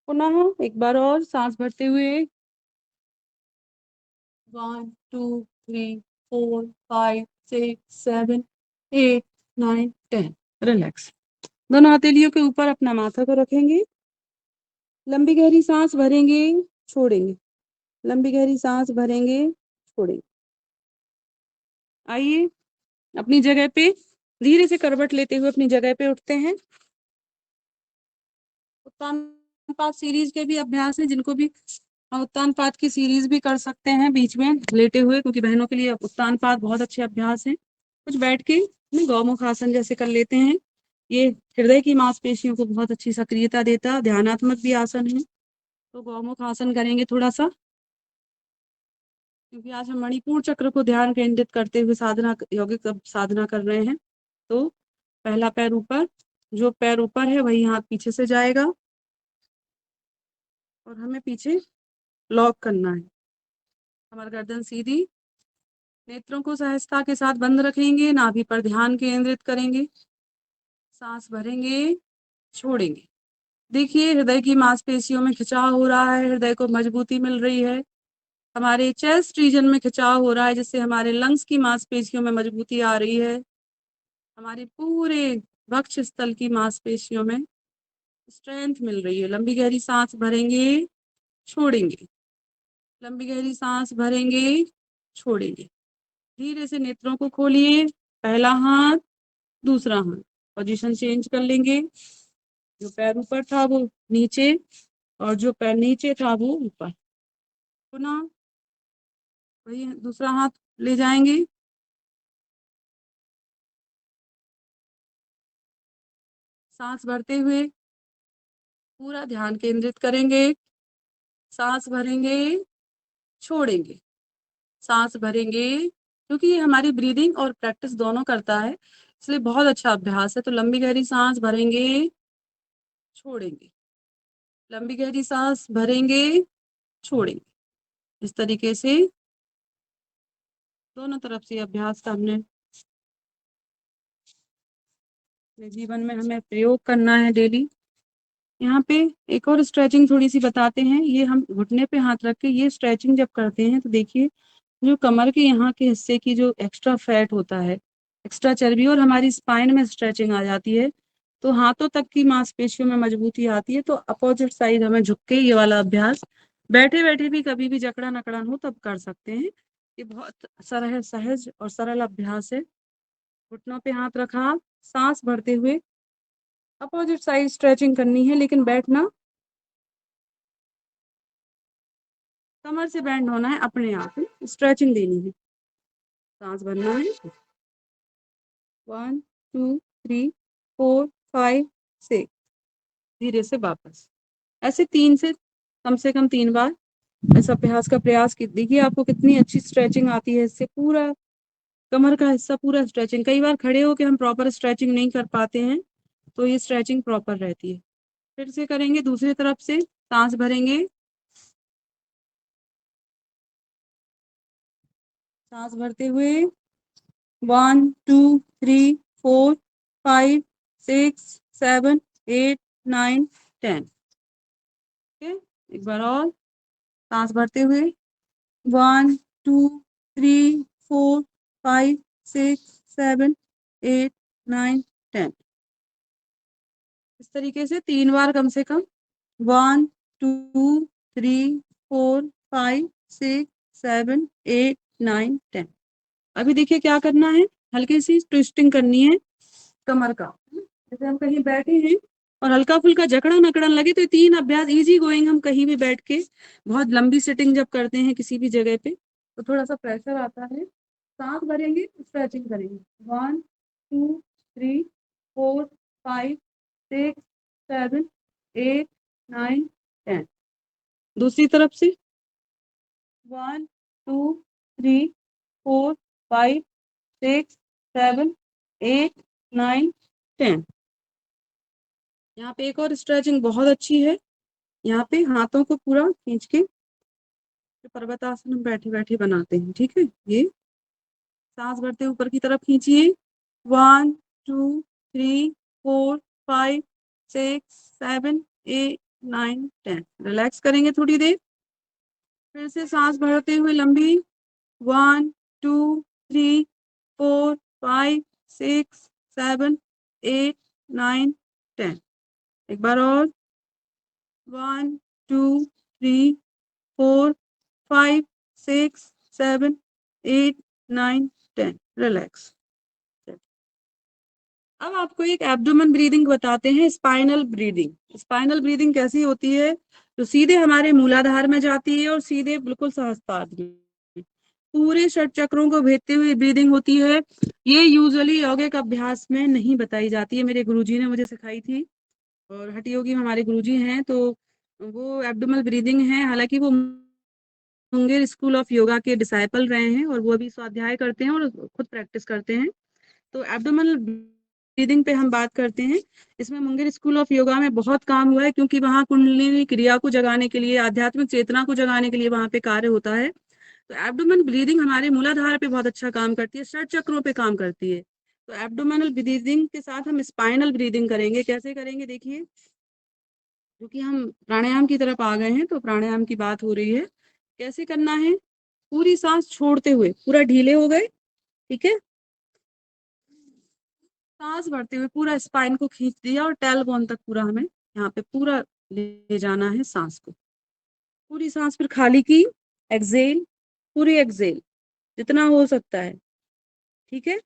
पुनः एक बार और सांस भरते हुए, 1 2 3 4 5 6 7 8 9 10। रिलैक्स। दोनों हथेलियों के ऊपर अपना माथा को रखेंगे। लंबी गहरी सांस भरेंगे, छोड़ेंगे। लंबी गहरी सांस भरेंगे, छोड़ेंगे। आइए, अपनी जगह पे धीरे से करवट लेते हुए अपनी जगह पे उठते हैं। उत्तान पाद सीरीज के भी अभ्यास हैं, जिनको भी हम उत्तान पाद की सीरीज भी कर सकते हैं बीच में लेटे हुए, क्योंकि बहनों के लिए उत्तान पाद बहुत अच्छे अभ्यास हैं। कुछ बैठ के गौमुख आसन जैसे कर लेते हैं। ये हृदय की मांसपेशियों को बहुत अच्छी सक्रियता देता है। ध्यानात्मक भी आसन है, तो गौमुख आसन करेंगे थोड़ा सा, क्योंकि आज हम मणिपुर चक्र को ध्यान केंद्रित करते हुए साधना, यौगिक साधना कर रहे हैं। तो पहला पैर ऊपर, जो पैर ऊपर है वही हाथ पीछे से जाएगा और हमें पीछे लॉक करना है। हमारी गर्दन सीधी, नेत्रों को सहजता के साथ बंद रखेंगे, नाभि पर ध्यान केंद्रित करेंगे। सांस भरेंगे, छोड़ेंगे। देखिए, हृदय की मांसपेशियों में खिंचाव हो रहा है, हृदय को मजबूती मिल रही है। हमारे चेस्ट रीजन में खिंचाव हो रहा है, जिससे हमारे लंग्स की मांसपेशियों में मजबूती आ रही है। हमारे पूरे वक्ष स्थल की मांसपेशियों में स्ट्रेंथ मिल रही है। लंबी गहरी सांस भरेंगे, छोड़ेंगे। लंबी गहरी सांस भरेंगे, छोड़ेंगे। धीरे से नेत्रों को खोलिए। पहला हाथ, दूसरा हाथ, पोजीशन चेंज कर लेंगे। जो पैर ऊपर था वो नीचे, और जो पैर नीचे था वो ऊपर। पुनः वही दूसरा हाथ ले जाएंगे। सांस भरते हुए पूरा ध्यान केंद्रित करेंगे। सांस भरेंगे, छोड़ेंगे। सांस भरेंगे, क्योंकि ये हमारी ब्रीदिंग और प्रैक्टिस दोनों करता है, इसलिए बहुत अच्छा अभ्यास है। तो लंबी गहरी सांस भरेंगे, छोड़ेंगे। लंबी गहरी सांस भरेंगे, छोड़ेंगे। इस तरीके से दोनों तरफ से अभ्यास का हमने अपने जीवन में हमें प्रयोग करना है डेली। यहाँ पे एक और स्ट्रेचिंग थोड़ी सी बताते हैं। ये हम घुटने पे हाथ रख के ये स्ट्रेचिंग जब करते हैं, तो देखिए, जो कमर के यहाँ के हिस्से की जो एक्स्ट्रा फैट होता है, एक्स्ट्रा चर्बी, और हमारी स्पाइन में स्ट्रेचिंग आ जाती है, तो हाथों तक की मांसपेशियों में मजबूती आती है। तो अपोजिट साइड हमें झुक के ये वाला अभ्यास बैठे बैठे भी कभी भी जकड़न अकड़न हो तब कर सकते हैं। ये बहुत सरल, सहज और सरल अभ्यास है। घुटनों पे हाथ रखा, सांस भरते हुए अपोजिट साइड स्ट्रेचिंग करनी है, लेकिन बैठना, कमर से बैंड होना है, अपने आप स्ट्रेचिंग देनी है। सांस भरना है, 1 2 3 4 5 6। धीरे से वापस। ऐसे 3 से कम 3 बार इस अभ्यास का प्रयास देखिए आपको कितनी अच्छी स्ट्रेचिंग आती है। इससे पूरा कमर का हिस्सा पूरा स्ट्रेचिंग, कई बार खड़े होकर हम प्रॉपर स्ट्रेचिंग नहीं कर पाते हैं, तो ये स्ट्रेचिंग प्रॉपर रहती है। फिर से करेंगे दूसरी तरफ से। सांस भरेंगे, सांस भरते हुए 1 2 3 4 5 6 7 8 9 10। एक बार और सांस भरते हुए 1 2 3 4 5 6 7 8 9 10। इस तरीके से 3 बार कम से कम। 1 2 3 4 5 6 7 8 9 10। अभी देखिए क्या करना है, हल्की सी ट्विस्टिंग करनी है कमर का। जैसे हम कहीं बैठे हैं और हल्का फुल्का जकड़न अकड़न लगे, तो 3 अभ्यास इजी गोइंग हम कहीं भी बैठ के, बहुत लंबी सिटिंग जब करते हैं किसी भी जगह पे, तो थोड़ा सा प्रेशर आता है। सांस भरेंगे, स्ट्रेचिंग करेंगे। 1 2 3 4 5 6 7 8 9 10। दूसरी तरफ से 1 2 3 4 5 6 7 8 9 10। यहाँ पे एक और स्ट्रेचिंग बहुत अच्छी है। यहाँ पे हाथों को पूरा खींच के पर्वतासन हम बैठे बैठे बनाते हैं, ठीक है। ये सांस भरते ऊपर की तरफ खींचिए, 1 2 3 4 5 6 7 8 9 10। रिलैक्स करेंगे थोड़ी देर, फिर से सांस भरते हुए लंबी, 1 2 3 4 5 6 7 8 9 10। एक बार और, 1 2 3 4 5 6 7 8 9 10। रिलैक्स। अब आपको एक एब्डोमेन ब्रीदिंग बताते हैं, स्पाइनल ब्रीदिंग। स्पाइनल ब्रीदिंग कैसी होती है? तो सीधे हमारे मूलाधार में जाती है और सीधे बिल्कुल सहस्त्रार में पूरे षट चक्रों को भेदते हुए ब्रीदिंग होती है। ये यूजुअली यौगिक अभ्यास में नहीं बताई जाती है, मेरे गुरुजी ने मुझे सिखाई थी और हठ योगी हमारे गुरुजी हैं, तो वो एब्डोमेन ब्रीदिंग है। हालांकि वो मुंगेर स्कूल ऑफ योगा के डिसाइपल रहे हैं और वो अभी स्वाध्याय करते हैं और खुद प्रैक्टिस करते हैं। तो एब्डोमिनल ब्रीदिंग पे हम बात करते हैं। इसमें मुंगेर स्कूल ऑफ योगा में बहुत काम हुआ है, क्योंकि वहाँ कुंडलिनी क्रिया को जगाने के लिए, आध्यात्मिक चेतना को जगाने के लिए वहाँ पे कार्य होता है। तो एब्डोमिनल ब्रीदिंग हमारे मूलाधार पे बहुत अच्छा काम करती है, षट चक्रों पे काम करती है। तो एब्डोमिनल ब्रीदिंग के साथ हम स्पाइनल ब्रीदिंग करेंगे। कैसे करेंगे देखिए, क्योंकि हम प्राणायाम की तरफ आ गए हैं तो प्राणायाम की बात हो रही है। कैसे करना है? पूरी सांस छोड़ते हुए पूरा ढीले हो गए, ठीक है। सांस भरते हुए पूरा स्पाइन को खींच दिया और टेल बोन तक पूरा हमें यहाँ पे पूरा ले जाना है सांस को। पूरी सांस फिर खाली की, एक्सेल, पूरी एक्सेल जितना हो सकता है, ठीक है।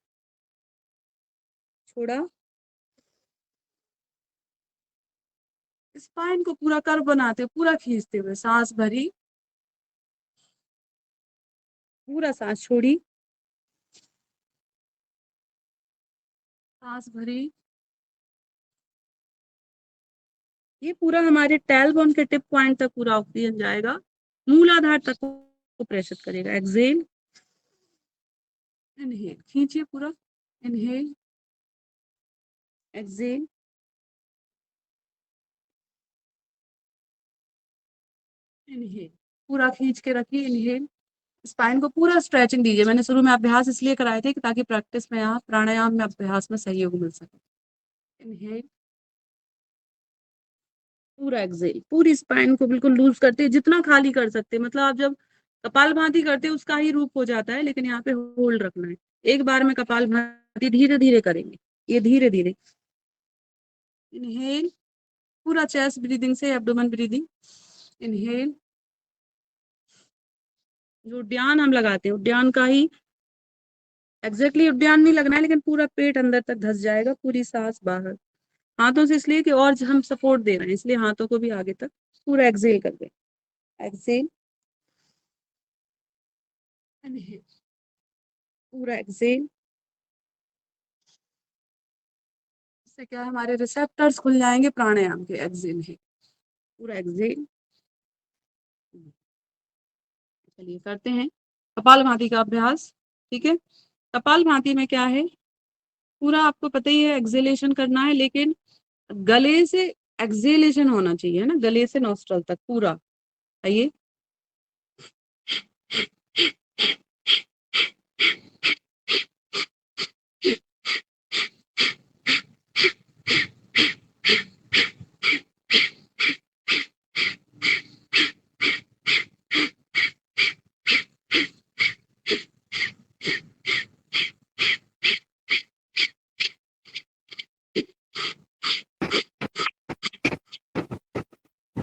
छोड़ा, स्पाइन को पूरा कर्व बनाते हुए पूरा खींचते हुए सांस भरी, पूरा सांस छोड़ी, सांस भरी। ये पूरा हमारे टेल बोन के टिप पॉइंट तक पूरा ऑक्सीजन जाएगा, मूलाधार तक को प्रेषित करेगा। एक्सेल, इनहेल, खींचिए पूरा, इनहेल, एक्सेल, इनहेल, पूरा खींच के रखिए, इनहेल। स्पाइन को पूरा स्ट्रेचिंग दीजिए। मैंने शुरू में अभ्यास इसलिए कराए थे कि ताकि प्रैक्टिस में आप प्राणायाम में अभ्यास में सहयोग मिल सके। इनहेल, पूरा एक्सेल, पूरी स्पाइन को बिल्कुल लूज करते हैं, जितना खाली कर सकते हैं। मतलब आप जब कपालभाति करते हैं उसका ही रूप हो जाता है, लेकिन यहाँ पे होल्ड रखना है। एक बार में कपालभाति धीरे धीरे करेंगे, ये धीरे धीरे। इनहेल, पूरा चेस्ट ब्रीदिंग से एब्डोमेन ब्रीदिंग। इनहेल, जो उद्यान हम लगाते हैं उद्यान का ही एग्जैक्टली उद्यान नहीं लगना है, लेकिन पूरा पेट अंदर तक धस जाएगा, पूरी सांस बाहर। हाथों से इसलिए कि और हम सपोर्ट दे रहे हैं, इसलिए हाथों को भी आगे तक पूरा एक्सेल कर दे। एक्सेल, इनहेल, पूरा एक्सेल। इससे क्या है, हमारे रिसेप्टर्स खुल जाएंगे प्राणायाम के। एक्सेल है, पूरा एक्सेल। चलिए करते हैं कपालभाति का अभ्यास, ठीक है। कपालभाति में क्या है, पूरा आपको पता ही है एक्सेलेशन करना है, लेकिन गले से एक्सेलेशन होना चाहिए, है ना, गले से नॉस्ट्रल तक पूरा। आइए,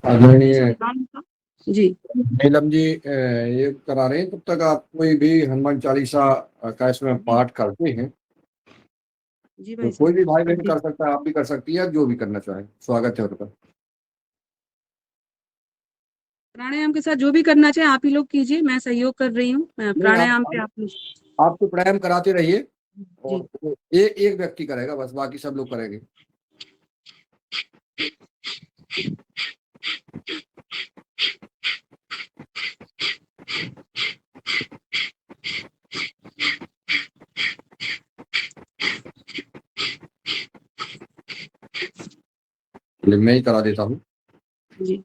आदरणीय जी नीलम जी, ये करा रहे हैं, तब तक आप कोई भी हनुमान चालीसा का इसमें पाठ करते हैं जी तो भाई कोई भी भाई साहब। बहन कर सकता है, आप भी कर सकती है, जो भी करना चाहे, स्वागत है उनका। प्राणायाम के साथ जो भी करना चाहे आप ही लोग कीजिए, मैं सहयोग कर रही हूँ। मैं नहीं, प्राणायाम पे आप आप तो प्राणायाम कराते रहिए जी। और एक व्यक्ति करेगा बस, बाकी सब लोग करेंगे। लिए मैं ही करा देता हूँ। जी,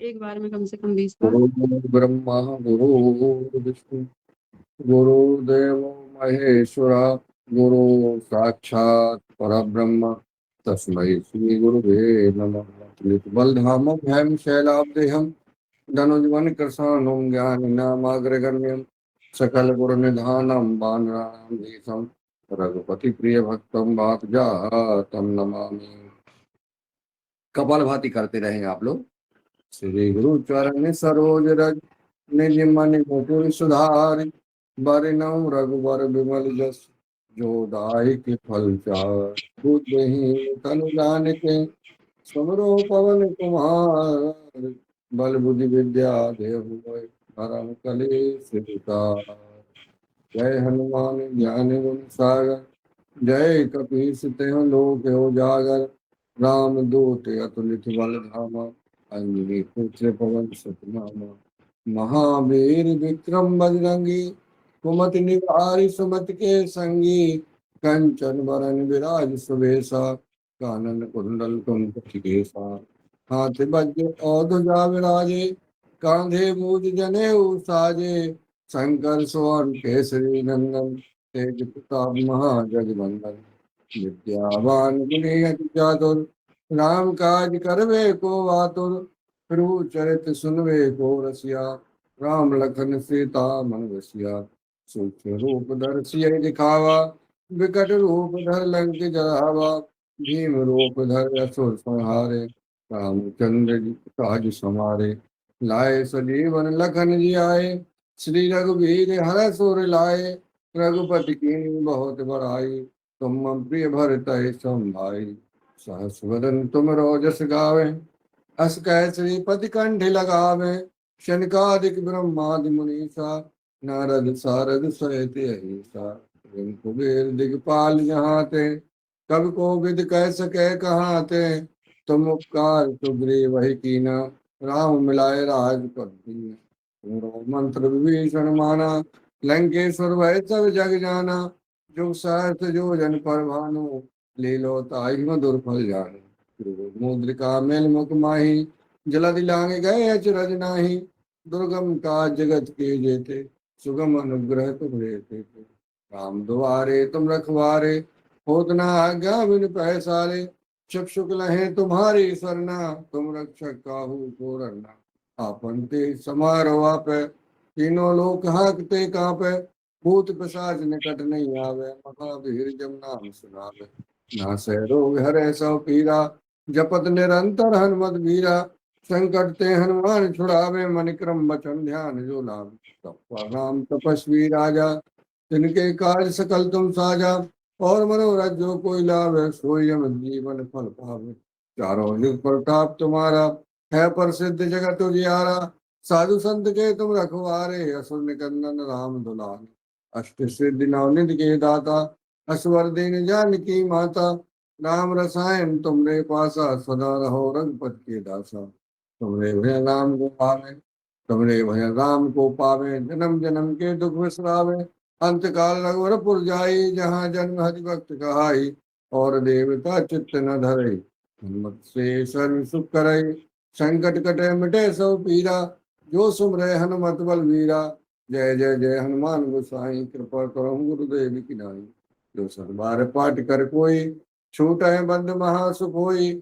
एक बार में कम से कम 20 बार। गुरु ब्रह्मा गुरु विष्णु गुरुदेव महेश्वरा गुरु साक्षात परब्रह्म तस्मै श्री गुरुवे नमः। बलधाम भैम शैलाब्देहम धनुजवन कृशानुम ज्ञानिनामाग्रगण्यम सकल गुरु निधानम बानराणाम देशम रघुपति प्रिय भक्तम बात जातम नमामि। कपालभाति करते रहें आप लोग। श्री गुरु चरण सरोज रज निज मन मुकुर सुधारि बरनउँ रघुबर विमल जस जो दायक फल चार। बुद्धि तनु जानिके सुमरो पवन कुमार बल बुद्धि विद्या देहु मोहि हरहु कलेश विकार। जय हनुमान ज्ञान गुण सागर जय कपीस तेहु लोक उजागर राम दूत अतुलित बल धामा अंजनी पुत्र पवन सुतनामा। महावीर विक्रम बजरंगी कुमति निवारि सुमति के संगी कंचन बरन विराज सुबेसा कानन कुंडल कुंठ केसा। हाथ वज्र और ध्वजा विराजे कांधे मूज जनेऊ साजे शंकर स्वर्ण केसरी नंदन तेज प्रताप महाजगवंदन। विद्यावान गुणी अति चातुर राम काज करवे को आतुर प्रभु चरित सुनवे को रसिया राम लखन सीता मन बसिया। सूक्ष्म रूप धर सिय दिखावा विकट रूप धर लंक जरावा भीम रूप धर असुर संहारे रामचंद्र जी काज समारे। लाए सजीवन लखन जी आए श्री रघुवीर हर सुर लाए रघुपति की बहुत बड़ाई तुम मम प्रिय भरत संभाई। सहस वदन तुम रोजस गावे अस कह श्रीपति कंठ लगावे शनकादिक ब्रह्मादि मुनीसा नारद सारद सहित अहिसा। कुबेर दिगपाल जहाँ ते कब को विद कह सके कहाँ ते तुम उपकार सुग्री वही कीना राम मिलाए राजपति। मंत्र विभीषण माना लंकेश्वर भय सब जग जाना जो सहस जो जन पर भानु लीलो ताहि मधुर फल जानु। मुद्रिका मेल मुख माही जलधि लांगे गए अचरज नाही दुर्गम काज जगत के जेते सुगम अनुग्रह तुम रे। राम दुआरे तुम रखवारे होत न आज्ञा बिन पैसारे शुक शुक लहे तुम्हारी सरना तुम रक्षक काहू को रना। आपन ते समारोह पे तीनों लोक हाकते कांपे भूत पिशाच निकट नहीं आवे महावीर जब नाम सुनावे। नासै रोग हरै सब पीरा जपत निरंतर हनुमत बीरा संकट ते हनुमान छुड़ावे मन क्रम वचन ध्यान जो लावे। राम तपस्वी राजा तिनके काज सकल तुम साजा और मनोरथ जो कोई लावे सोई अमित जीवन फल पावे। चारों युग प्रताप तुम्हारा है प्रसिद्ध जगत उजियारा साधु संत के तुम रखवारे असुर निकंदन राम दुलारे। अष्ट सिद्धि नवनिधि के दाता असवर दीन जानकी माता राम रसायन तुमरे पासा सदा रहो रघुपत के दासा। तुमरे भय नाम को पावे तुमरे भय राम को पावे जन्म जन्म के दुख विसरावे। अंत काल रघुवरपुर जाई जहाँ जन्म हरि भक्त कहाई और देवता चित्त न धरे हनुमत से सर्व सुख करे। संकट कटे मिटे सब पीरा जो सुमरे हनुमत बलवीरा। जय जय जय हनुमान गोसाई कृपा करो गुरुदेव की नाई। जो सतबार पाठ कर कोई छूट है बंद महासुख होई।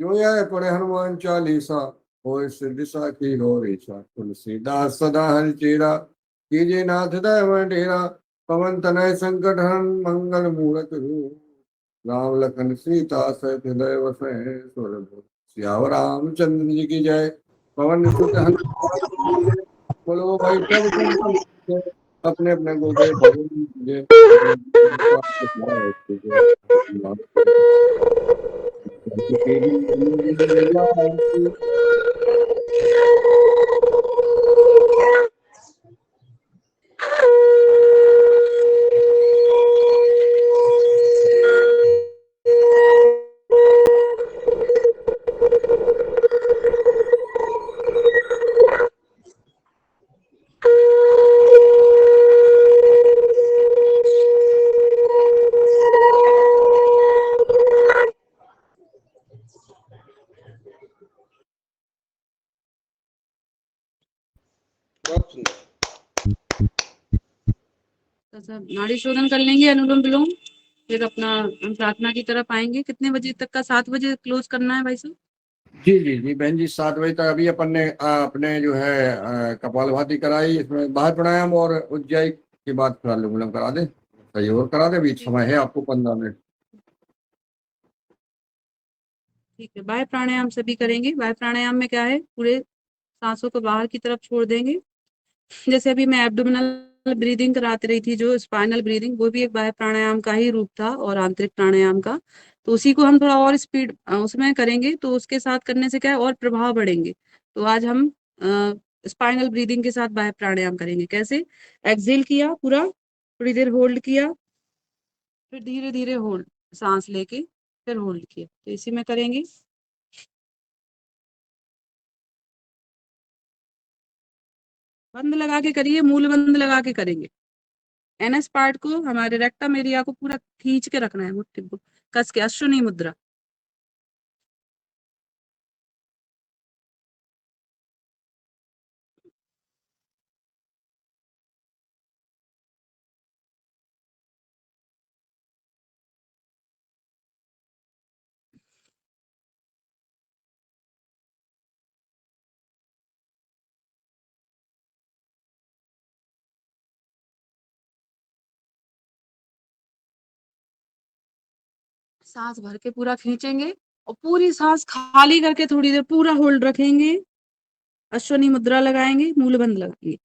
जो यह पढ़े हनुमान चालीसा होय सिद्धि साखी हो रेसा। तुलसीदास सदा हरि चेरा कीजे नाथ दय डेरा पवन तनय संकट हरण मंगल मूरत रूप राम लखन सीता सहित हृदय वसै स्वर्ग। सियावर रामचंद्र जी की जय पवन सुत हनुमान बोलो भाई सब संतन के अपने अपने गोदे भगवान जय। सा नाड़ी शोधन कर लेंगे, अनुलोम विलोम, फिर अपना हम प्रार्थना की तरफ आएंगे। कितने बजे तक का? 7 बजे क्लोज करना है भाई साहब? जी जी जी बहन जी, 7 बजे तक। अभी अपन ने अपने जो है कपालभाति कराई, इसमें बाह्य प्राणायाम और उज्जाई के बाद फिर अनुलोम विलोम करा दे, सही और करा दे। अभी समय है आपको 15 मिनट। ठीक है, बाह्य प्राणायाम सभी करेंगे। बाह्य प्राणायाम में क्या है, पूरे सांसों को बाहर की तरफ छोड़ देंगे। जैसे अभी मैं एब्डोमिनल ब्रीदिंग कराती रही थी, जो स्पाइनल ब्रीदिंग, वो भी एक बाह्य प्राणायाम का ही रूप था और आंतरिक प्राणायाम का। तो उसी को हम थोड़ा और स्पीड उसमें करेंगे, तो उसके साथ करने से क्या है, और प्रभाव बढ़ेंगे। तो आज हम स्पाइनल ब्रीदिंग के साथ बाह्य प्राणायाम करेंगे। कैसे? एक्सेल किया पूरा, थोड़ी देर होल्ड किया, फिर धीरे धीरे होल्ड, सांस लेके फिर होल्ड किया। तो इसी में करेंगे। बंद लगा के करिए, मूल बंद लगा के करेंगे। एनएस पार्ट को, हमारे रेक्टम एरिया को पूरा खींच के रखना है, मुट्ठी को कस के, अश्विनी मुद्रा। सांस भर के पूरा खींचेंगे और पूरी सांस खाली करके थोड़ी देर पूरा होल्ड रखेंगे। अश्वनी मुद्रा लगाएंगे, मूल बंद लगाएंगे।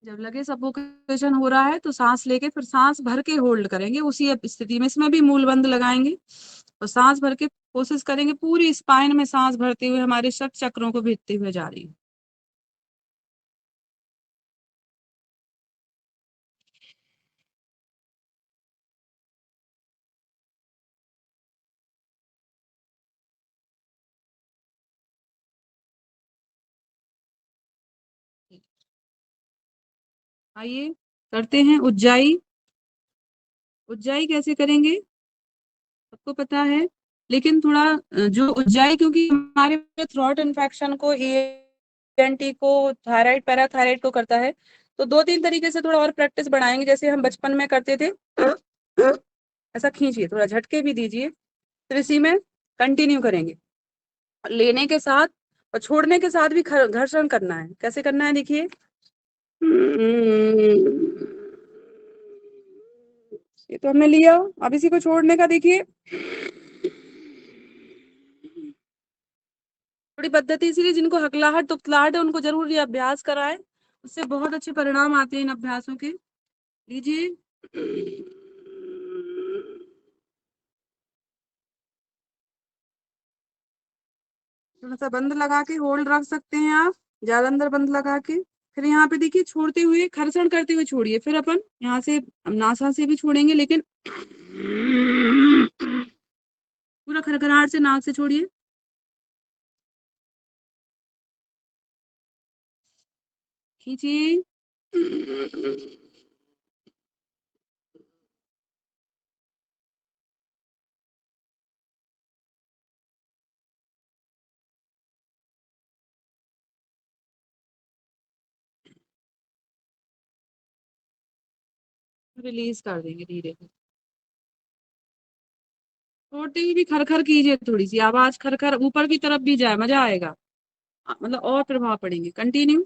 जब लगे सफोकेशन हो रहा है तो सांस लेके फिर सांस भर के होल्ड करेंगे उसी स्थिति में। इसमें भी मूल बंद लगाएंगे और सांस भर के कोशिश करेंगे पूरी स्पाइन में सांस भरते हुए हमारे षट चक्रों को भेजते हुए जा रही है। आइए करते हैं उज्जाई। उज्जाई कैसे करेंगे सबको पता है, लेकिन थोड़ा जो उज्जाई, क्योंकि हमारे थ्रोट इन्फेक्शन को, ईएनटी को, थायराइड पैराथायराइड को करता है, तो 2-3 तरीके से थोड़ा और प्रैक्टिस बढ़ाएंगे। जैसे हम बचपन में करते थे, ऐसा खींचिए, थोड़ा झटके भी दीजिए, फिर इसी में कंटिन्यू करेंगे। लेने के साथ और छोड़ने के साथ भी घर्षण करना है। कैसे करना है देखिए, ये तो हमने लिया, अब इसी को छोड़ने का देखिए। थोड़ी पद्धति, इसीलिए जिनको हकलाहट तुकलाहट है उनको जरूर ये अभ्यास कराएं, उससे बहुत अच्छे परिणाम आते हैं इन अभ्यासों के। लीजिए, थोड़ा सा बंद लगा के होल्ड रख सकते हैं आप, ज्यादा अंदर बंद लगा के। फिर यहाँ पे देखिए, छोड़ते हुए, घर्षण करते हुए छोड़िए। फिर अपन यहाँ से नासा से भी छोड़ेंगे, लेकिन पूरा खरखराहट से नाक से छोड़िए। खींचिए, रिलीज कर देंगे धीरे धीरे। छोड़ते हुए भी खरखर कीजिए, थोड़ी सी आवाज खरखर ऊपर की तरफ भी जाए, मजा आएगा, मतलब और प्रभाव पड़ेंगे। कंटिन्यू।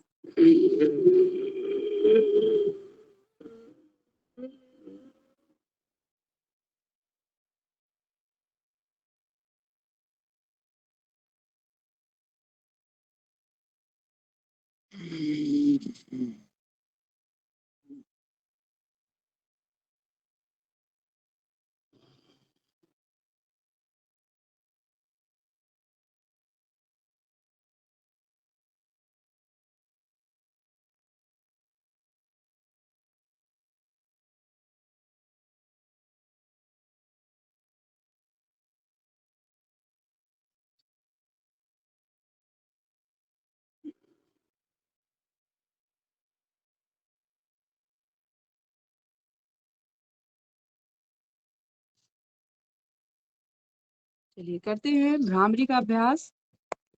चलिए करते हैं भ्रामरी का अभ्यास।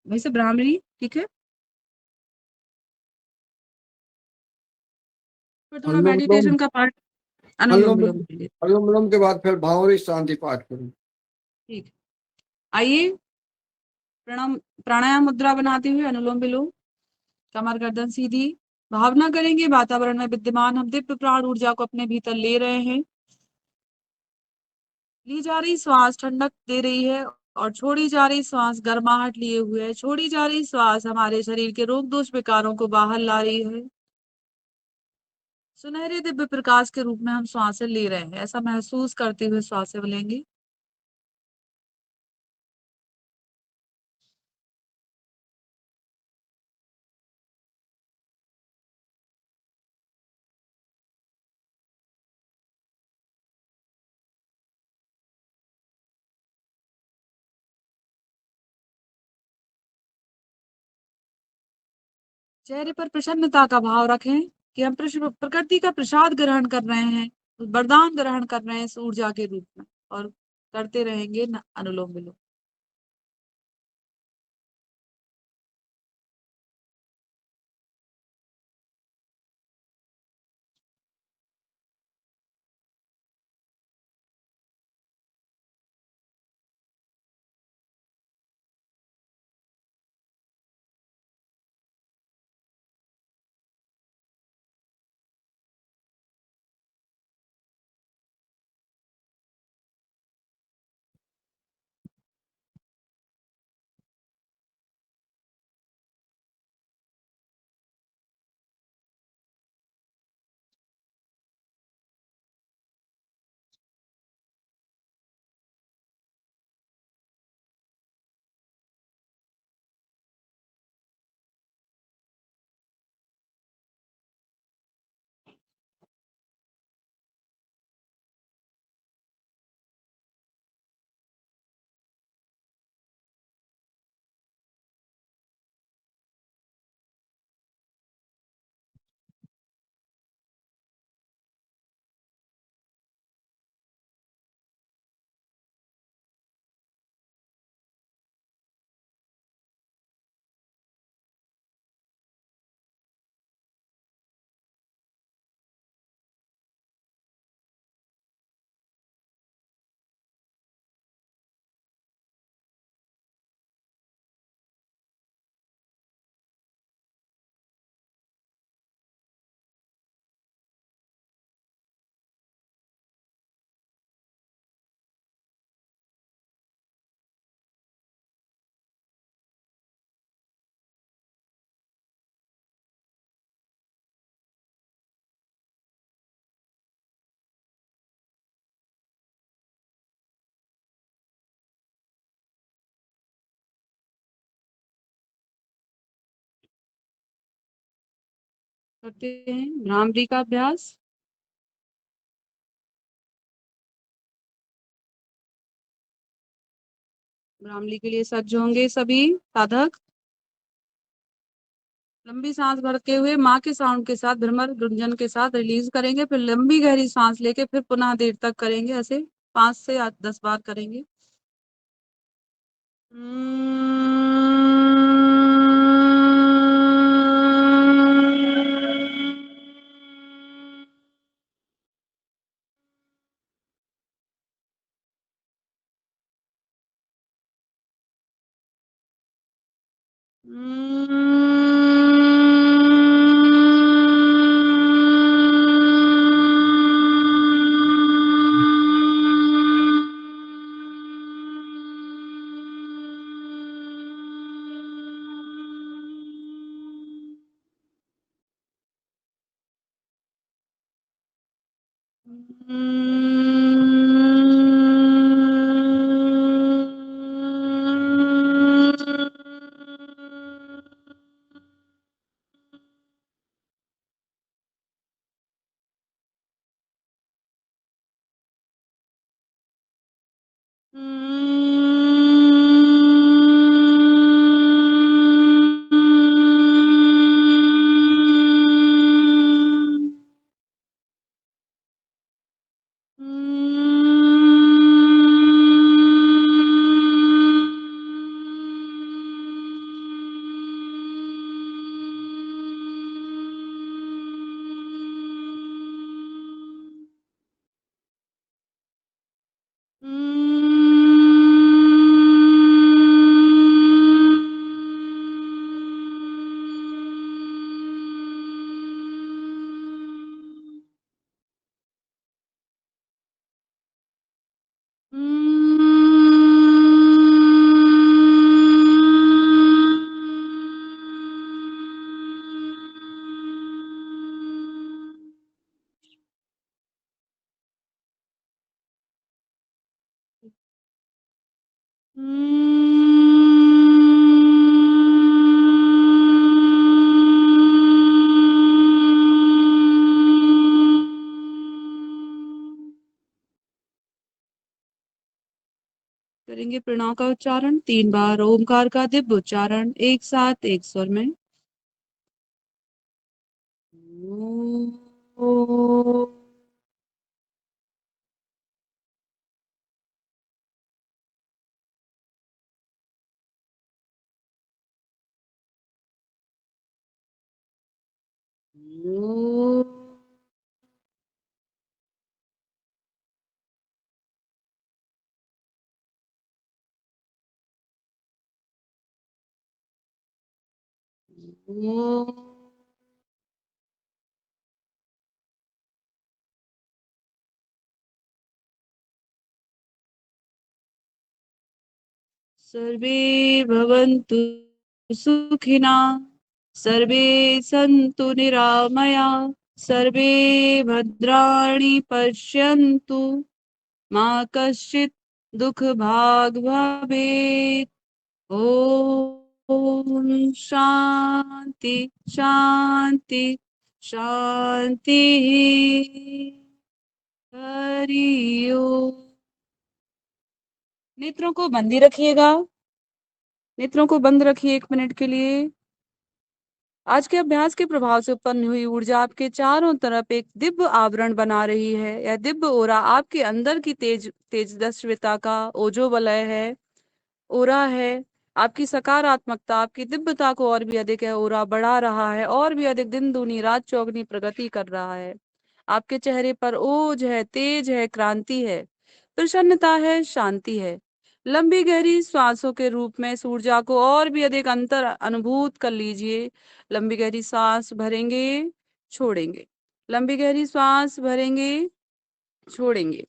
वैसे भ्रामरी ठीक है, पर थोड़ा अनुलोम विलोम, मेडिटेशन का पार्ट। अनुलोम अनुलोम विलोम के लिए अनुलोम विलोम के बाद फिर भावरी शांति पाठ करूँ। ठीक है। आइए प्रणाम, प्राणायाम मुद्रा बनाते हुए अनुलोम विलोम, कमर गर्दन सीधी, भावना करेंगे वातावरण में विद्यमान हम दिव्य प्राण ऊर्जा को अपने भीतर ले रहे हैं। ली जा रही श्वास ठंडक दे रही है और छोड़ी जा रही श्वास गर्माहट लिए हुए है। छोड़ी जा रही श्वास हमारे शरीर के रोग दोष विकारों को बाहर ला रही है। सुनहरे दिव्य प्रकाश के रूप में हम श्वासें ले रहे हैं, ऐसा महसूस करते हुए श्वासें लेंगे। चेहरे पर प्रसन्नता का भाव रखें कि हम प्रकृति का प्रसाद ग्रहण कर रहे हैं, वरदान ग्रहण कर रहे हैं इस ऊर्जा के रूप में, और करते रहेंगे अनुलोम विलोम। करते हैं भ्रामरी का अभ्यास। भ्रामरी के लिए सज्ज होंगे सभी साधक। लंबी सांस भरते हुए माँ के साउंड के साथ भ्रमर गुंजन के साथ रिलीज करेंगे, फिर लंबी गहरी सांस लेके फिर पुनः देर तक करेंगे, ऐसे 5 से 10 बार करेंगे। करेंगे प्रणव का उच्चारण 3 बार, ओमकार का दिव्य उच्चारण एक साथ एक स्वर में। ओम। सर्वे भवन्तु सुखिना, सर्वे सन्तु निरामया, सर्वे भद्राणि पश्यन्तु, मा कश्चित् दुःखभाग् भवेत्। ओम शांति शांति शांति। हरि ओम। नेत्रों को बंद ही रखिएगा, नेत्रों को बंद रखिए 1 मिनट के लिए। आज के अभ्यास के प्रभाव से उत्पन्न हुई ऊर्जा आपके चारों तरफ एक दिव्य आवरण बना रही है। यह दिव्य ओरा आपके अंदर की तेजस्विता का ओजो वलय है, ओरा है। आपकी सकारात्मकता, आपकी दिव्यता को और भी अधिक है ओरा बढ़ा रहा है, और भी अधिक दिन दूनी रात चौगनी प्रगति कर रहा है। आपके चेहरे पर ओज है, तेज है, क्रांति है, प्रसन्नता है, शांति है। लंबी गहरी श्वासों के रूप में इस ऊर्जा को और भी अधिक अंतर अनुभूत कर लीजिए। लंबी गहरी सांस भरेंगे, छोड़ेंगे, लंबी गहरी सांस भरेंगे, छोड़ेंगे।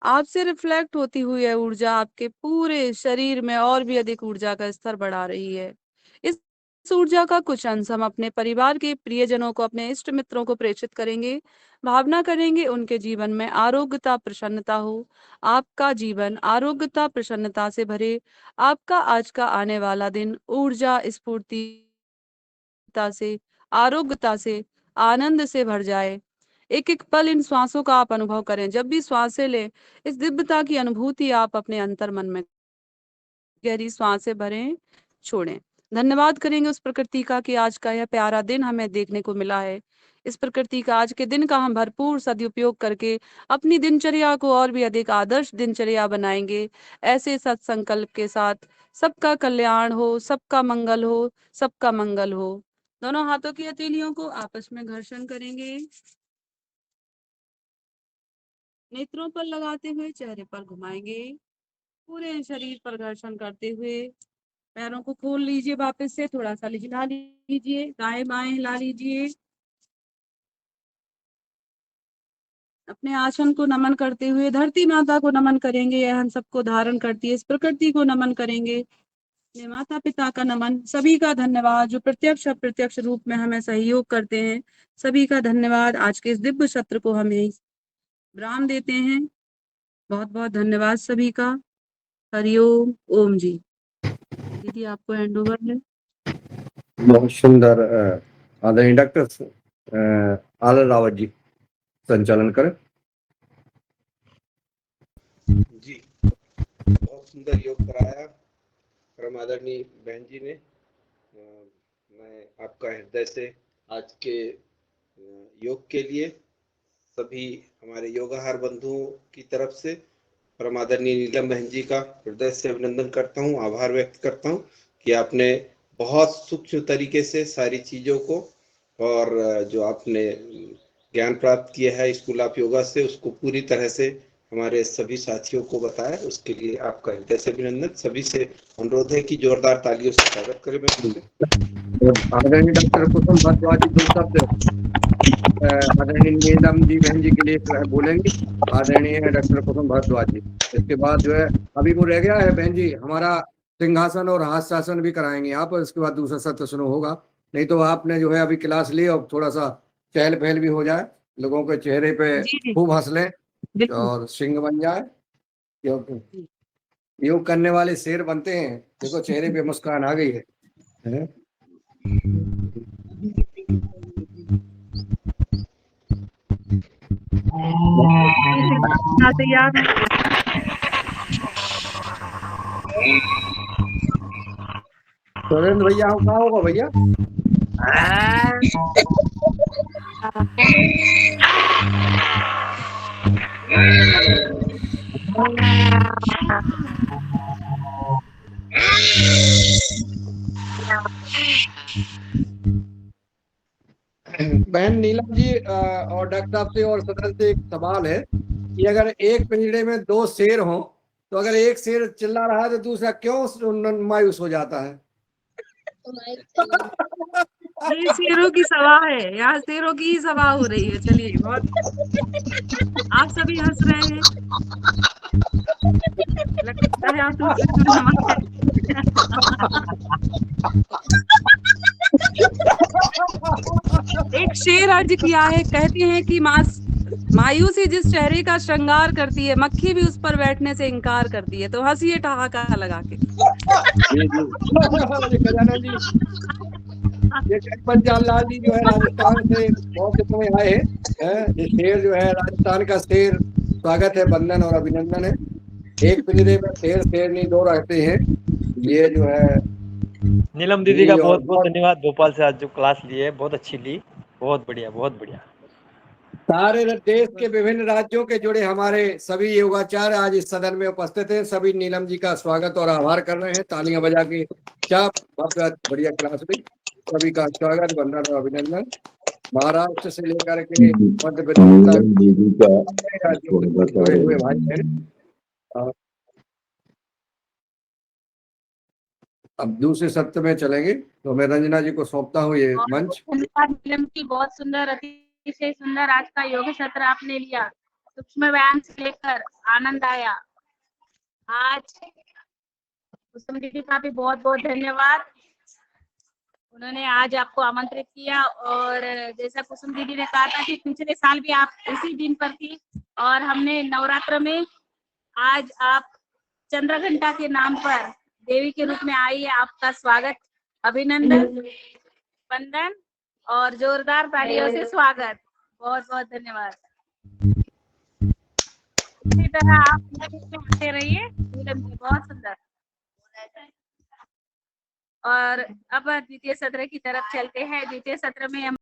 आपसे रिफ्लेक्ट होती हुई है ऊर्जा आपके पूरे शरीर में और भी अधिक ऊर्जा का स्तर बढ़ा रही है। इस ऊर्जा का कुछ अंश हम अपने परिवार के प्रियजनों को, अपने इष्ट मित्रों को प्रेषित करेंगे। भावना करेंगे उनके जीवन में आरोग्यता, प्रसन्नता हो। आपका जीवन आरोग्यता, प्रसन्नता से भरे। आपका आज का आने वाला दिन ऊर्जा, स्फूर्तिता से, आरोग्यता से, आनंद से भर जाए। एक एक पल इन श्वासों का आप अनुभव करें। जब भी श्वासें लें, इस दिव्यता की अनुभूति आप अपने अंतर मन में गहरी सांसें भरें, छोड़ें। धन्यवाद करेंगे उस प्रकृति का कि आज का यह प्यारा दिन हमें देखने को मिला है। इस प्रकृति का, आज के दिन का हम भरपूर सदुपयोग करके अपनी दिनचर्या को और भी अधिक आदर्श दिनचर्या बनाएंगे। ऐसे सत्संकल्प के साथ, सबका कल्याण हो, सबका मंगल हो, सबका मंगल हो। दोनों हाथों की हथेलियों को आपस में घर्षण करेंगे, नेत्रों पर लगाते हुए चेहरे पर घुमाएंगे, पूरे शरीर पर घर्षण करते हुए पैरों को खोल लीजिए। वापस से थोड़ा सा हिला लीजिए, दाएं बाएं हिला लीजिए। अपने आसन को नमन करते हुए धरती माता को नमन करेंगे। यह हम सबको धारण करती है, इस प्रकृति को नमन करेंगे। अपने माता पिता का नमन, सभी का धन्यवाद जो प्रत्यक्ष अप्रत्यक्ष रूप में हमें सहयोग करते हैं, सभी का धन्यवाद। आज के इस दिव्य सत्र को हम यही विराम देते हैं। बहुत बहुत धन्यवाद सभी का। हरिओम। ओम जी। दीदी आपको हैंड ओवर है। बहुत सुंदर। आदरणीय डॉक्टर आलर रावत जी संचालन करें। जी, बहुत सुंदर योग कराया परम आदरणीय बहन जी ने। मैं आपका हृदय से आज के योग के लिए सभी हमारे योगाहार बंधुओं की तरफ से परम आदरणीय नीलम बहन जी का हृदय से अभिनंदन करता हूँ, आभार व्यक्त करता हूँ कि आपने बहुत सूक्ष्म तरीके से सारी चीज़ों को और जो आपने ज्ञान प्राप्त किया है स्कूल ऑफ योगा से, उसको पूरी तरह से हमारे सभी साथियों को बताया। उसके लिए आपका हृदय से अभिनंदन। सभी से अनुरोध है कि जोरदार तालियों से स्वागत करें। आदरणीय डॉक्टर कुसुम भारद्वाज जी 2 शब्द आदरणीय नीलम जी बहन जी के लिए बोलेंगे। आदरणीय डॉक्टर कुसुम भारद्वाज जी, इसके बाद जो है अभी वो रह गया है बहन जी, हमारा सिंहासन और हास्यासन भी कराएंगे आप। इसके बाद दूसरा सत्र शुरू होगा। नहीं तो आपने जो है अभी क्लास ली और थोड़ा सा चहल पहल भी हो जाए, लोगों के चेहरे पे खूब हंस लें और सिंह बन जाए। योग करने वाले शेर बनते हैं। देखो चेहरे पे मुस्कान आ गई है। तैयार सुरेंद्र भैया कहाँ होगा भैया? बहन नीलम जी और डॉक्टर साहब से और सदर से एक सवाल है कि अगर एक पिंजड़े में 2 शेर हों तो अगर एक शेर चिल्ला रहा है तो दूसरा क्यों मायूस हो जाता है? ये शेरों की सभा है, यहाँ शेरों की ही सभा हो रही है। चलिए, बहुत आप सभी हंस रहे हैं, लगता है आप दूसरे जुड़े हमारे। एक शेर अर्ज किया है, कहते हैं कि मायूसी जिस चेहरे का श्रृंगार करती है, मक्खी भी उस पर बैठने से इनकार करती है। तो हंसिए ठहाका लगा के। खजाना जी, ये पंचाल लाल जी जो है राजस्थान से बहुत दिनों में आए हैं। ये शेर जो है राजस्थान का शेर, स्वागत है, वंदन और अभिनंदन है। एक पिंजरे में शेर शेरनी 2 रहते हैं। ये जो है नीलम दीदी का बहुत बहुत धन्यवाद, भोपाल से आज जो क्लास ली है बहुत अच्छी ली, बहुत बढ़िया बहुत बढ़िया। सारे देश के विभिन्न राज्यों के जुड़े हमारे सभी योगाचार्य आज इस सदन में उपस्थित हैं। सभी नीलम जी का स्वागत और आभार कर रहे हैं, तालियां बजा के। क्या बढ़िया क्लास हुई, सभी का स्वागत, वंदन और अभिनंदन। महाराष्ट्र से लेकर के मध्य प्रदेश तक हुए भाई बहन। अब दूसरे सत्र में चलेंगे, तो मैं रंजना जी को सौंपता हूँ ये मंच। धन्यवाद नीलम की, बहुत सुंदर, अतिशय सुंदर आज का योग सत्र आपने लिया। सूक्ष्म व्यायाम से लेकर आनंद आया। आज कुसुम दीदी का भी बहुत बहुत धन्यवाद, उन्होंने आज आपको आमंत्रित किया। और जैसा कुसुम दीदी ने कहा था कि पिछले साल भी आप इसी दिन पर थी और हमने नवरात्र में आज आप चंद्रघंटा के नाम पर देवी के रूप में आई है। आपका स्वागत, अभिनंदन, वंदन और जोरदार तालियों से स्वागत। बहुत बहुत धन्यवाद। इसी तरह आप होते रहिए नीलम जी, बहुत सुंदर। और अब द्वितीय सत्र की तरफ चलते हैं। द्वितीय सत्र में हम